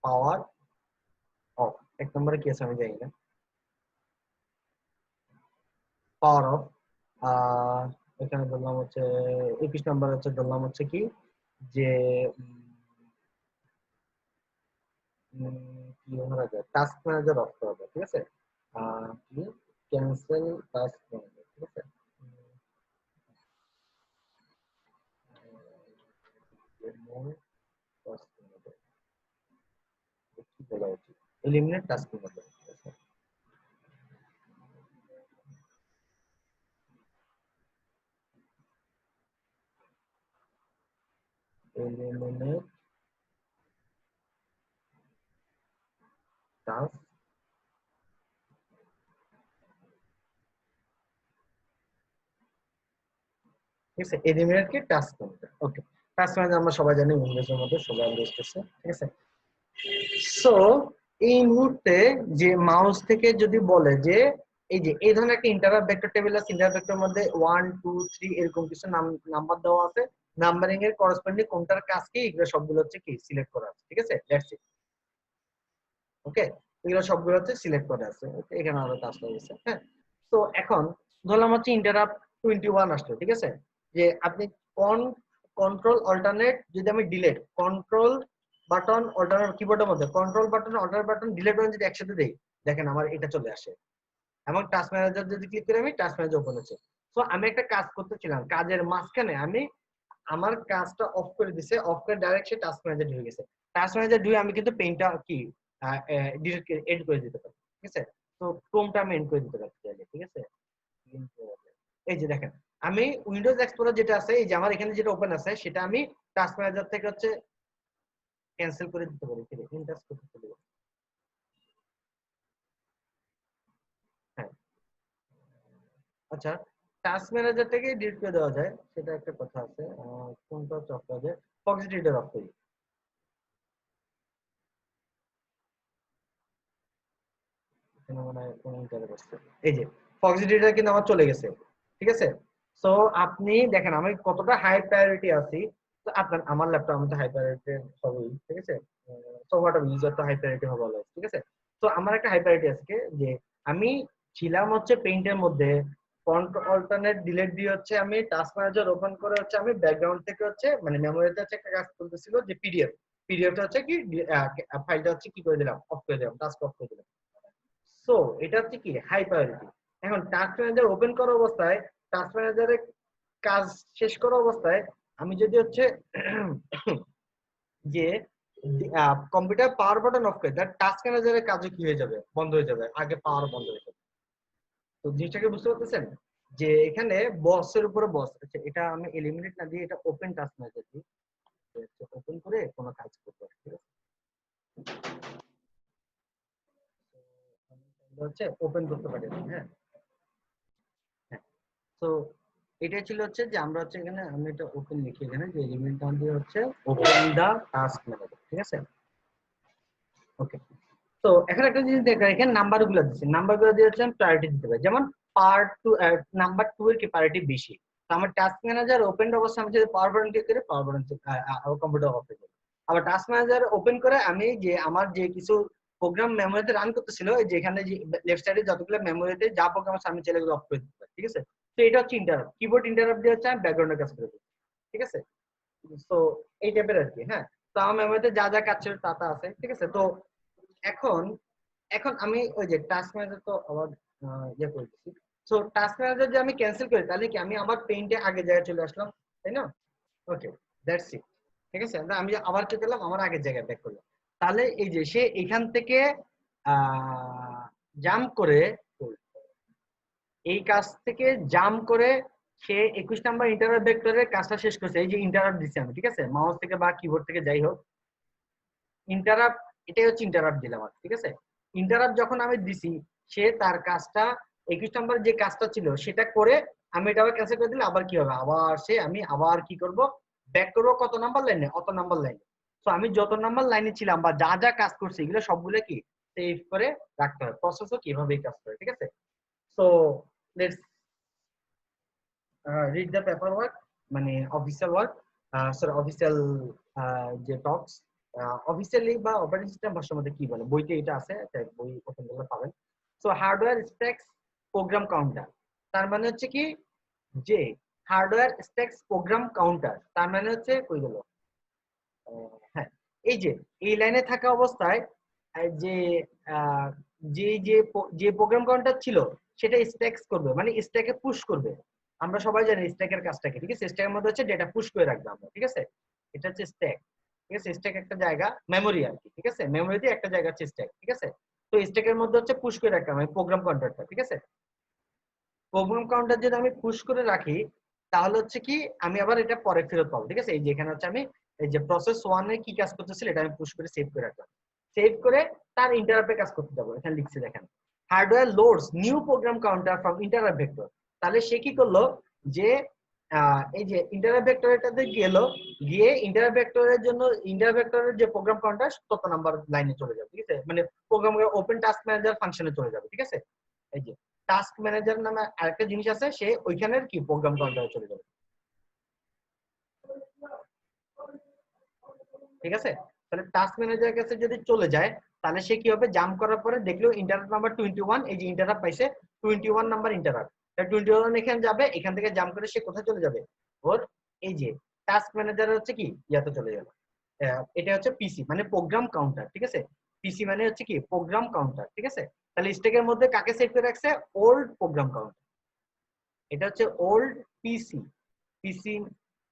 পাওয়ার অফ। এক নম্বরে কি আছে আমি জানি না, পাওয়ার অফ। আহ এখানে ধরলাম হচ্ছে 21 নাম্বার হচ্ছে ধরলাম হচ্ছে কি যে কি ধরা যায় টাস্ক ম্যানেজার অফ করা যায়, ঠিক আছে। কি ক্যান্সেল টাস্ক ম্যানেজার, ঠিক আছে। টাস্ক ম্যানেজার কি বলা উচিত, eliminate task manager, eliminate task, ঠিক আছে, এলিমিনেট কি টাস্ক ম্যানেজার। ওকে, টাস্ক ম্যানেজার আমরা সবাই জানি ইংরেজির মধ্যে সবাই ইউজ করছে, ঠিক আছে। সো এই মুহূর্তে যে মাউস থেকে যদি বলে যে এই যে এই ধরনের একটা ইন্টারাপ্ট ভেক্টর টেবিল আছে, ইন্টারাপ্ট ভেক্টরের মধ্যে 1 2 3 এরকম কিছু নাম্বার দেওয়া আছে, নাম্বারিং এর করেসপন্ডিং কোনটার কাজ কি এগুলো সবগুলো হচ্ছে কি সিলেক্ট করা আছে, ঠিক আছে, দ্যাটস ইট। ওকে, এগুলো সবগুলো হচ্ছে সিলেক্ট করা আছে, ওকে, এখানে আরো কাজ হয়ে গেছে, হ্যাঁ। তো এখন ধরলাম হচ্ছে ইন্টারাপ্ট 21 আসলো, ঠিক আছে, যে আপনি কোন কন্ট্রোল অল্টারনেট যদি আমি ডিলিট কন্ট্রোল বাটন অল্টারনেট কিবোর্ডের মধ্যে control button alternate button delete button যদি একসাথে দেই দেখেন আমার এটা চলে আসে এবং টাস্ক ম্যানেজার যদি ক্লিক করি আমি টাস্ক ম্যানেজার ওপেন হচ্ছে। সো আমি একটা কাজ করতেছিলাম কাজের মাঝখানে আমি আমার কাজটা অফ করে দিছে অফ করে ডাইরেক্ট সে টাস্ক ম্যানেজার ঢুকে গেছে। টাস্ক ম্যানেজার ঢুকে আমি কিন্তু পেইন্টটা কি ডিলিট এন্ড করে দিতে পারি ঠিক আছে। তো ক্রোমটা আমি এন্ড করে দিতে পারি ঠিক আছে। এই যে দেখেন আমি উইন্ডোজ এক্সপ্লোরার যেটা আছে এই যে আমার এখানে যেটা ওপেন আছে সেটা আমি টাস্ক ম্যানেজার থেকে হচ্ছে ক্যান্সেল করে দিতে পারি ইনটাস্ক করতে পারি। হ্যাঁ আচ্ছা টাস্ক ম্যানেজার থেকে ডিলিট করে দেওয়া যায় সেটা একটা কথা আছে কোনটা অফ করা যায় ফক্স রিডার অফ করি এখানে মনে হয় কোন ইন্টারে বসছে এই যে ফক্স রিডার কিন্তু আমার চলে গেছে ঠিক আছে। সো আপনি দেখেন আমি কতটা হাই প্রায়োরিটি আছি তো আপনার আমার ল্যাপটপ আমি তো হাই প্রায়োরিটি হবেই ঠিক আছে। সো হোয়াট এভার ইউজার তো হাই প্রায়োরিটি হবে অলওয়েজ ঠিক আছে। তো আমার একটা হাই প্রায়োরিটি আছে কি যে আমি ছিলাম হচ্ছে পেইন্টের মধ্যে কন্ট্রোল অল্টারনেট ডিলিট দিয়ে হচ্ছে আমি টাস্ক ম্যানেজার ওপেন করে হচ্ছে আমি ব্যাকগ্রাউন্ড থেকে হচ্ছে মানে মেমোরিতে হচ্ছে একটা কাজ করতেছিল যে পিডিএফটা হচ্ছে কি ফাইলটা হচ্ছে কি করে দিলাম অফ করে দিলাম টাস্ক অফ করে দিলাম। সো এটা হচ্ছে কি হাই প্রায়োরিটি। এখন টাস্ক ম্যানেজার ওপেন করা অবস্থায় টাস্ক ম্যানেজারের কাজ শেষ করা অবস্থায় আমি যদি হচ্ছে যে কম্পিউটার পাওয়ার বাটন অফ করে টাস্ক ম্যানেজারের কাজে কি হয়ে যাবে বন্ধ হয়ে যাবে আগে পাওয়ার বন্ধ হয়ে যাবে। তো জিনিসটাকে বুঝতে পারতেছেন যে এখানে বসের উপরে বস আচ্ছা এটা আমি এলিমিনেট না দিয়ে এটা ওপেন টাস্ক ম্যানেজার দিই ওপেন করে কোনো কাজ করতে ঠিক আছে। হচ্ছে ওপেন করতে পারি হ্যাঁ হ্যাঁ। তো এটা ছিল হচ্ছে যে আমরা হচ্ছে এখানে আমি এটা ওপেন লিখি এখানে যে এলিমেন্ট নাম দিয়ে হচ্ছে ওপেন দা টাস্ক ম্যানেজার ঠিক আছে ওকে। তো এখন একটা জিনিস দেখেন এখানে নাম্বারগুলো দিচ্ছে নাম্বারগুলো দিয়ে হচ্ছে আমি প্রায়োরিটি দিতে পারি যেমন পার্ট 2 নাম্বার 2 এর কি প্রায়োরিটি বেশি তো আমার টাস্ক ম্যানেজার ওপেন অবস্থায় আমি যদি পাওয়ার বাটন ক্লিক করি পাওয়ার বাটন কম্পিউটার অফ হয়ে যাবে। আবার টাস্ক ম্যানেজার ওপেন করে আমি যে আমার যে কিছু প্রোগ্রাম মেমোরিতে রান করতেছিল যে এখানে যে লেফট সাইডে যতগুলো মেমোরিতে যা প্রোগ্রাম আছে আমি চাইলে এগুলো অফ করে দিতে পারি ঠিক আছে। তো এটা হচ্ছে ইন্টারাপ্ট কিবোর্ড ইন্টারাপ্ট দিয়ে হচ্ছে আমি ব্যাকগ্রাউন্ডে কাজ করে দিই ঠিক আছে। তো এই টাইপের আর কি হ্যাঁ। তো আমার মেমোরিতে যা যা কাজ ছিল তা তা আছে ঠিক আছে। তো এখন এখন আমি ওই যে টাস্ক ম্যানেজার তো আবার ইয়ে করে দিচ্ছি। সো টাস্ক ম্যানেজার যদি আমি ক্যান্সেল করি তাহলে কি আমি আবার পেইন্টে আগে জায়গায় চলে আসলাম তাই না। ওকে দ্যাটস ইট ঠিক আছে। আমি আবার কি করলাম আমার আগের জায়গায় ব্যাক করলাম তাহলে এই যে সে এখান থেকে জাম্প করে এই কাজ থেকে জাম্প করে সে 21 নাম্বার ইন্টারাপ্ট ভেক্টরের কাজটা শেষ করছে এই যে ইন্টারাপ্ট দিচ্ছি আমি ঠিক আছে মাউস থেকে বা কিবোর্ড থেকে যাই হোক ইন্টারাপ্ট এটাই হচ্ছে ইন্টারাপ্ট দিলাম ঠিক আছে। ইন্টারাপ্ট যখন আমি দিছি সে তার কাজটা 21 নম্বর যে কাজটা ছিল সেটা করে আমি এটা আবার ক্যান্সেল করে দিলে আবার কি হবে আবার সে আমি আবার কি করব ব্যাক করব কত নাম্বার লাইনে অত নাম্বার লাইনে। তো আমি যত নাম্বার লাইনে ছিলাম বা যা যা কাজ করছি এগুলো সবগুলো কি সেভ করে রাখতে হবে প্রসেসও কিভাবে কাজ করে ঠিক আছে। So let's read the paper work মানে অফিসিয়াল ওয়ার্ক সরি অফিসিয়াল যে টক্স অফিসিয়ালি বা অপারেটিং সিস্টেম ভাষার মধ্যে কি বলে বইতে এটা আছে বই ওপেন করলে পাবেন। সো হার্ডওয়্যার স্ট্যাকস প্রোগ্রাম কাউন্টার তার মানে হচ্ছে কি যে হার্ডওয়্যার স্ট্যাকস প্রোগ্রাম কাউন্টার তার মানে হচ্ছে কই গেল হ্যাঁ এই যে এই লাইনে থাকা অবস্থায় যে যে যে যে প্রোগ্রাম কাউন্টার ছিল সেটা স্ট্যাকস করবে মানে স্ট্যাকে পুশ করবে। আমরা সবাই জানি স্ট্যাকের কাজটা কি ঠিক আছে স্ট্যাকের মধ্যে হচ্ছে ডেটা পুশ করে রাখবে আমরা ঠিক আছে। এটা হচ্ছে স্ট্যাক ঠিক আছে। স্ট্যাক একটা জায়গা মেমোরি আর কি ঠিক আছে মেমোরিতে একটা জায়গা হচ্ছে স্ট্যাক ঠিক আছে। তো স্ট্যাকের মধ্যে হচ্ছে পুশ করে রাখলাম আমি প্রোগ্রাম কাউন্টারটা ঠিক আছে। প্রোগ্রাম কাউন্টার যদি আমি পুশ করে রাখি তাহলে হচ্ছে কি আমি আবার এটা পরে ফেরত পাবো ঠিক আছে। এই যে এখানে হচ্ছে আমি এই যে প্রসেস 1 এ কি কাজ করতেছিল এটা আমি পুশ করে সেভ করে রাখলাম সেভ করে তার ইন্টারাপ্টে কাজ করতে যাবো এখানে লিখছে দেখেন hardware loads new program counter from interrupt vector. তাহলে সে কি করলো যে এই যে ইন্টারাপ্ট ভেক্টরটাতে গেল গিয়ে ইন্টারাপ্ট ভেক্টরের জন্য ইন্টারাপ্ট ভেক্টরের যে প্রোগ্রাম কাউন্টার তত নাম্বার লাইনে চলে যাবে ঠিক আছে মানে প্রোগ্রাম ওপেন টাস্ক ম্যানেজার ফাংশনে চলে যাবে ঠিক আছে। এই যে টাস্ক ম্যানেজার নামে আরেকটা জিনিস আছে সে ওইখানের কি প্রোগ্রাম কাউন্টারে চলে যাবে ঠিক আছে। তাহলে টাস্ক ম্যানেজারের কাছে যদি চলে যায় তাহলে সে কি হবে জাম্প করার পরে দেখলো ইন্টারাপ্ট নাম্বার 21 এই যে ইন্টারাপ্ট পাইছে 21 নাম্বার ইন্টারাপ্ট 21 এখানে যাবে এখান থেকে জাম্প করে সে কোথায় চলে যাবে ওর এই যে টাস্ক ম্যানেজার হচ্ছে কি ইয়াতে চলে গেল। এটা হচ্ছে পিসি মানে প্রোগ্রাম কাউন্টার, ঠিক আছে। পিসি মানে হচ্ছে কি প্রোগ্রাম কাউন্টার, ঠিক আছে। তাহলে স্ট্যাকের মধ্যে কাকে সেভ করে রাখছে? Old program counter. এটা হচ্ছে old PC. PC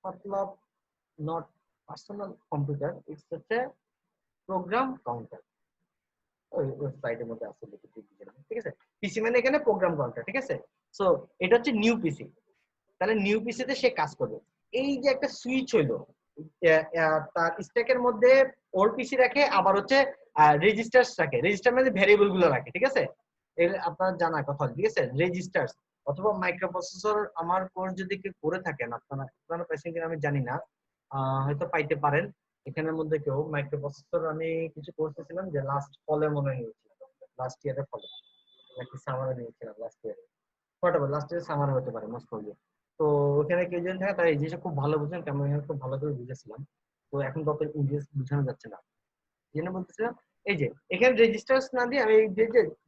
Matlab not personal computer, it's হচ্ছে প্রোগ্রাম কাউন্টার। ওই ওয়েবসাইটের মধ্যে আছে ঠিক আছে। পিসি মানে এখানে প্রোগ্রাম কাউন্টার, ঠিক আছে। সো এটা হচ্ছে নিউ পিসি। তাহলে নিউ পিসিতে সে কাজ করবে। এই যে একটা সুইচ হইলো, তার স্ট্যাকের মধ্যে ওল্ড পিসি রাখে, আবার হচ্ছে রেজিস্টার্স রাখে। রেজিস্টার মানে ভ্যারিয়েবল গুলো রাখে, ঠিক আছে। এর আপনার জানার কথা, ঠিক আছে। রেজিস্টার্স অথবা মাইক্রোপ্রসেসর আমার কোর্স যদি কেউ করে থাকেন, আপনারা পাইছেন কিনা আমি জানি না, হয়তো পাইতে পারেন। এখানের মধ্যে কেউ মাইক্রোপ্রসেসর আমি কিছু কোর্স ছিলাম যে লাস্ট ফলে মনে নিয়েছিলাম, লাস্ট ইয়ারের ফলে নাকি সামারে নিয়েছিলাম, লাস্ট ইয়ারে হোয়াটএভার, লাস্ট ইয়ারে সামারে হতে পারে মোস্ট প্রবাবলি। তো ওখানে কেউ জন থাকে তারা এই জিনিসটা খুব ভালো বুঝেন, তেমন খুব ভালো করে বুঝেছিলাম। তো এখন তত ইংলিশ বোঝানো যাচ্ছে না, জেনে বলতেছিলাম। এই যে এখানে রেজিস্টার্স না দিয়ে আমি যে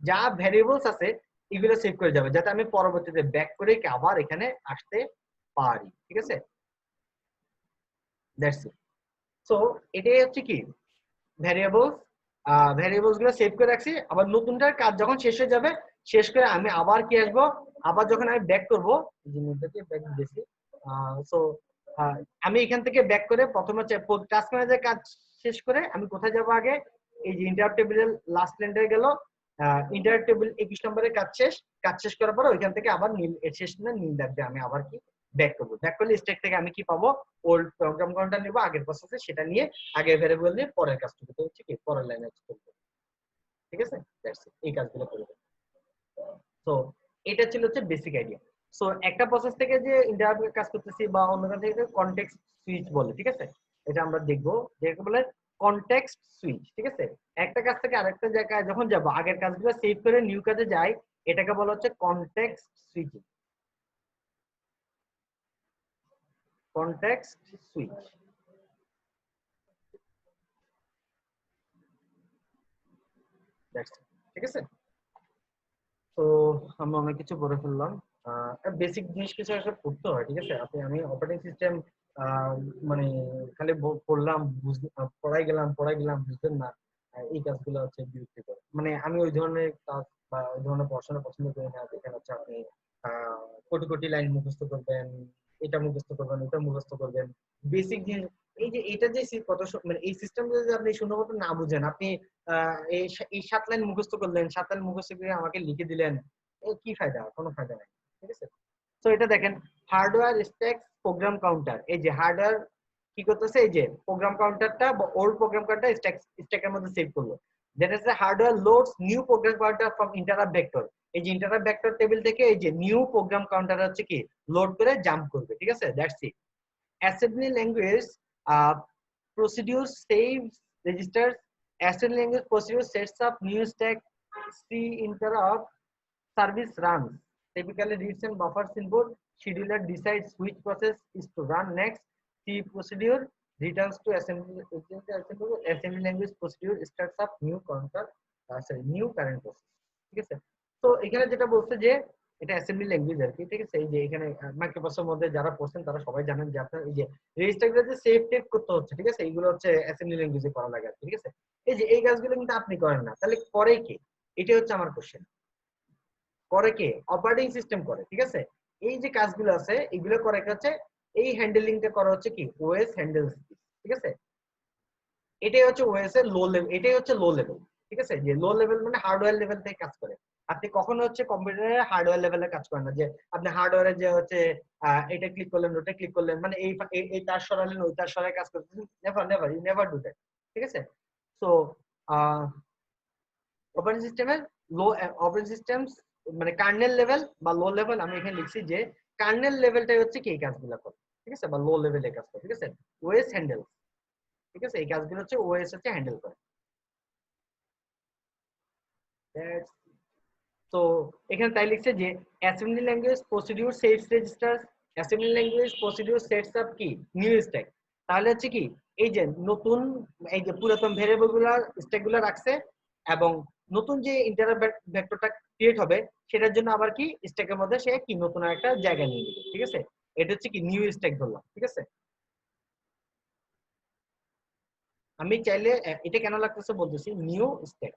যা ভ্যারিয়েবলস আছে এগুলো সেভ করে যাবে, যাতে আমি পরবর্তীতে ব্যাক করে আবার এখানে আসতে পারি, ঠিক আছে। That's it. সো এটাই হচ্ছে কি ভ্যারিয়েবলস। ভ্যারিয়েবলস গুলো সেভ করে রাখছি, আবার নতুনটার কাজ যখন শেষ হয়ে যাবে, শেষ করে আমি আবার কি আসবো, আবার যখন আমি ব্যাক করবো, ব্যাক দিয়েছি। সো আমি এখান থেকে ব্যাক করে প্রথমে হচ্ছে টাস্ক ম্যানেজার কাজ শেষ করে আমি কোথায় যাব আগে, এই যে ইন্টারাপ্ট টেবিলের লাস্ট লেন্ডারে গেল। ইন্টারাপ্ট টেবিল 21 নম্বরের কাজ শেষ করার পরে ওইখান থেকে আবার নীল এর শেষ না নীল দাগ দিয়ে আমি আবার কি ব্যাক করবো। ব্যাক করলে স্ট্যাক থেকে আমি কি পাবো, ওল্ড প্রোগ্রাম কাউন্টার নিব আগের প্রসেসে, সেটা নিয়ে আগের ভ্যারিয়েবল নিয়ে পরের কাজটুকু হচ্ছে কি পরের লাইনে করবো, ঠিক আছে। দ্যাটস ইট, এই কাজগুলো করবো। সো এটা ছিল হচ্ছে বেসিক আইডিয়া। সো একটা প্রসেস থেকে যে ইন্টারাপ্ট কাজ করতেছি বা অন্য কাজ থেকে কনটেক্সট সুইচ বলে, ঠিক আছে। এটা আমরা দেখবো যেটাকে বলে কনটেক্সট সুইচ, ঠিক আছে। একটা কাজ থেকে আরেকটা জায়গায় যখন যাব, আগের কাজগুলো সেভ করে নিউ কাজে যাই, এটাকে বলা হচ্ছে কনটেক্সট সুইচিং। কনটেক্সট সুইচ, ঠিক আছে। তো আমরা অনেক কিছু করে ফেললাম। বেসিক জিনিস কিছু একটা পড়তে হয়, ঠিক আছে। আমি অপারেটিং সিস্টেম মানে খালি পড়লাম, পড়াই গেলাম বুঝতেন না, এই কাজগুলো হচ্ছে বিরক্তিকর। মানে আমি ওই ধরনের কাজ বা ওই ধরনের পড়াশোনা পছন্দ করি না, যেখানে হচ্ছে আপনি কোটি কোটি লাইন মুখস্থ করবেন, এটা মুখস্থ করবেন, ওটা মুখস্থ করবেন, বেসিক জিনিস। এই যে এটা যে মানে এই সিস্টেম যদি আপনি সুন্দর মতো না বুঝেন, আপনি এই 7 লাইন মুখস্থ করলেন, 7 লাইন মুখস্থ করে আমাকে লিখে দিলেন, কি ফায়দা? কোনো ফায়দা নাই, ঠিক আছে। তো এটা দেখেন, হার্ডওয়্যার স্ট্যাকস প্রোগ্রাম কাউন্টার। এই যে হার্ডওয়্যার কি করতেছে, এই যে প্রোগ্রাম কাউন্টারটা বা ওল্ড প্রোগ্রাম কাউন্টার স্ট্যাকের মধ্যে সেভ করলো। That is the hardware loads new program counter from interrupt vector. এই যে ইন্টারাপ্ট ভেক্টর টেবিল থেকে এই যে নিউ প্রোগ্রাম কাউন্টার হচ্ছে কি লোড করে জাম্প করবে, ঠিক আছে। That's it. assembly language uh, procedure saves registers. Assembly language procedure sets up new stack. C interrupt service runs, typically reads and buffers input. Scheduler decides which process is to run next. C procedure returns to assembly language procedure starts up new counter, new current process, ঠিক আছে। তো এখানে যেটা বলছে যে এটা assembly language আর কি, ঠিক আছে। এই যে এখানে মাইক্রোপ্রসেসরের মধ্যে যারা পড়ছেন তারা সবাই জানেন যে আপনার এই যে রেজিস্টারগুলো যে সেভ টেভ করতে হচ্ছে, ঠিক আছে, এইগুলো হচ্ছে অ্যাসেম্বলি ল্যাঙ্গুয়েজে করা লাগে, ঠিক আছে। এই যে এই কাজগুলো কিন্তু আপনি করেন না, তাহলে করে কে? এটা হচ্ছে আমার কোশ্চেন। করে কে? অপারেটিং সিস্টেম করে, ঠিক আছে। এই যে কাজগুলো আছে এগুলো করে হচ্ছে এই হ্যান্ডেলিংটা করা হচ্ছে কি ওএস হ্যান্ডেলস, ঠিক আছে। এটাই হচ্ছে ওএস এর লো লেভেল, এটাই হচ্ছে লো লেভেল, ঠিক আছে। যে লো লেভেল মানে হার্ডওয়্যার লেভেল থেকে কাজ করে। আপনি কখনো হচ্ছে কম্পিউটারের হার্ডওয়্যার লেভেলে কাজ করেন না, যে আপনি হার্ডওয়্যারে যে হচ্ছে এটা ক্লিক করলেন, ওটা ক্লিক করলেন, মানে এই তার সরালেন, ওই তার সরাই কাজ করতেছেন। Never never you never do that, ঠিক আছে। সো অপারেটিং সিস্টেমের লো অপারেটিং সিস্টেমস মানে কার্নেল লেভেল বা লো লেভেল, আমি এখানে লিখছি যে কার্নেল লেভেলটাই হচ্ছে কি এই কাজগুলো করে, ঠিক আছে, বা লো লেভেলে কাজ করে, ঠিক আছে। ওএস হ্যান্ডেল, ঠিক আছে, এই কাজগুলো হচ্ছে ওএস হচ্ছে হ্যান্ডেল করে। তো এখানে তাই লিখছে যে assembly language procedure sets registers, assembly language procedure sets up কি নিউ স্ট্যাক। তাহলে হচ্ছে কি এই যে নতুন এই যে পুরাতন ভেরিয়েবল গুলা স্ট্যাক গুলা রাখছে, এবং নতুন যে ইন্টারাপ্ট ভেক্টরটা ক্রিয়েট হবে সেটার জন্য আবার কি স্ট্যাকের মধ্যে সে কি নতুন একটা জায়গা নিয়ে নেবে, ঠিক আছে। এটা হচ্ছে কি নিউ স্ট্যাক বললাম, ঠিক আছে। আমি চাইলে এটা কেন লাগতেছে বলতেছি, নিউ স্ট্যাক।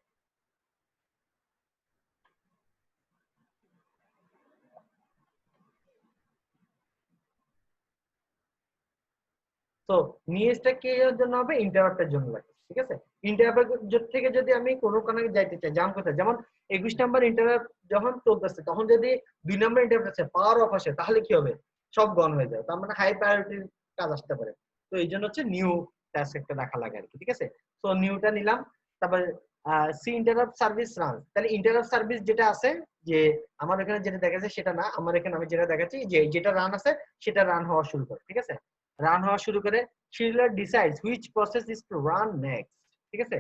তো নিউ স্ট্যাক কে এর জন্য হবে, ইন্টারাপ্টের জন্য লাগে, ঠিক আছে। ইন্টারাপ্ট থেকে যদি আমি কোনো কারণে যাইতে চাই, যেমন কোথায়, যেমন 21 নাম্বার ইন্টারাপ্ট যখন চলতেছে তখন যদি 2 নাম্বার ইন্টারাপ্ট আছে, পাওয়ার অফ আসে, তাহলে কি হবে, সব গন হয়ে যাবে, তার মানে হাই প্রায়োরিটির কাজ আসতে পারে। তো এই জন্য হচ্ছে নিউ টাস্ক একটা রাখা লাগে আর কি, ঠিক আছে। তো নিউটা নিলাম। তারপর সি ইন্টারাপ্ট সার্ভিস রান, তাহলে ইন্টারাপ্ট সার্ভিস যেটা আছে, যে আমার এখানে যেটা দেখাচ্ছে সেটা না, আমার এখানে আমি যেটা দেখাচ্ছি যে যেটা রান আছে সেটা রান হওয়া শুরু করে, ঠিক আছে। রান হওয়া শুরু করে, scheduler decides which process is to run next, ঠিক আছে।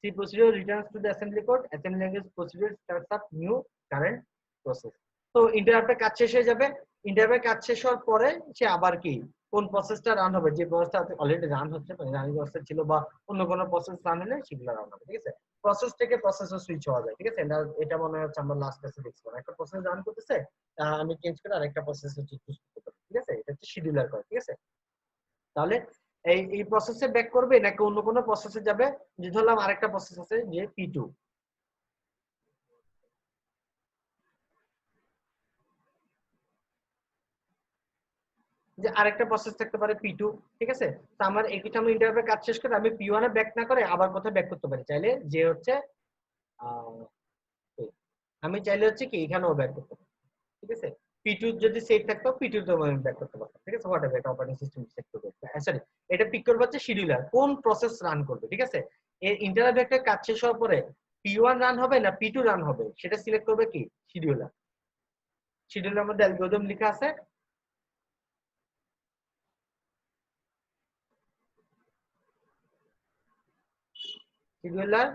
C procedure returns to the assembly code, assembly language procedure starts up new current process। তো ইন্টারাপ্টের কাজ শেষ হয়ে যাবে, ইন্টারাপ্টের কাজ শেষ হওয়ার পরে সে আবার কি কোন প্রসেসটা রান হবে, যে প্রসেসটা অলরেডি রান হচ্ছে, রানিং অবস্থা ছিল, বা অন্য কোনো প্রসেস রান হলে সেগুলো রান হবে, ঠিক আছে। প্রসেস থেকে প্রসেসে সুইচ হওয়া যায়, ঠিক আছে। এটা মনে হচ্ছে আমরা লাস্ট ক্লাসে দেখছিলাম, একটা প্রসেস রান করতেছে, আমি চেঞ্জ করে আরেকটা প্রসেস হচ্ছে চুজ করতে পারি, ঠিক আছে। এটা হচ্ছে শিডিউলার করে, ঠিক আছে। তাহলে এই প্রসেসে ব্যাক করবে নাকি অন্য কোনো প্রসেসে যাবে, যে ধরলাম আরেকটা প্রসেস আছে যে P2, যে আরেকটা প্রসেস থাকতে পারে P2, ঠিক আছে। তো আমার এইটা আমি ইন্টারভিউ কাজ শেষ করে আমি P1 এ ব্যাক না করে আবার কোথায় ব্যাক করতে পারি চাইলে, যে হচ্ছে আহ, আমি চাইলে হচ্ছে কি এখানেও ব্যাক করতে পারি, ঠিক আছে। P2 যদি সেভ থাকতো P2 তে আমি ব্যাক করতে পারতাম, ঠিক আছে। হোয়াট এভার, এটা অপারেটিং সিস্টেম সেট করবে, সরি, এটা পিক করবে হচ্ছে শিডিউলার কোন প্রসেস রান করবে, ঠিক আছে। এর ইন্টারাপ্ট একটা কাজ শেষ হওয়ার পরে P1 রান হবে না P2 রান হবে, সেটা সিলেক্ট করবে কি শিডিউলার। শিডিউলার মধ্যে অ্যালগরিদম লেখা আছে, scheduler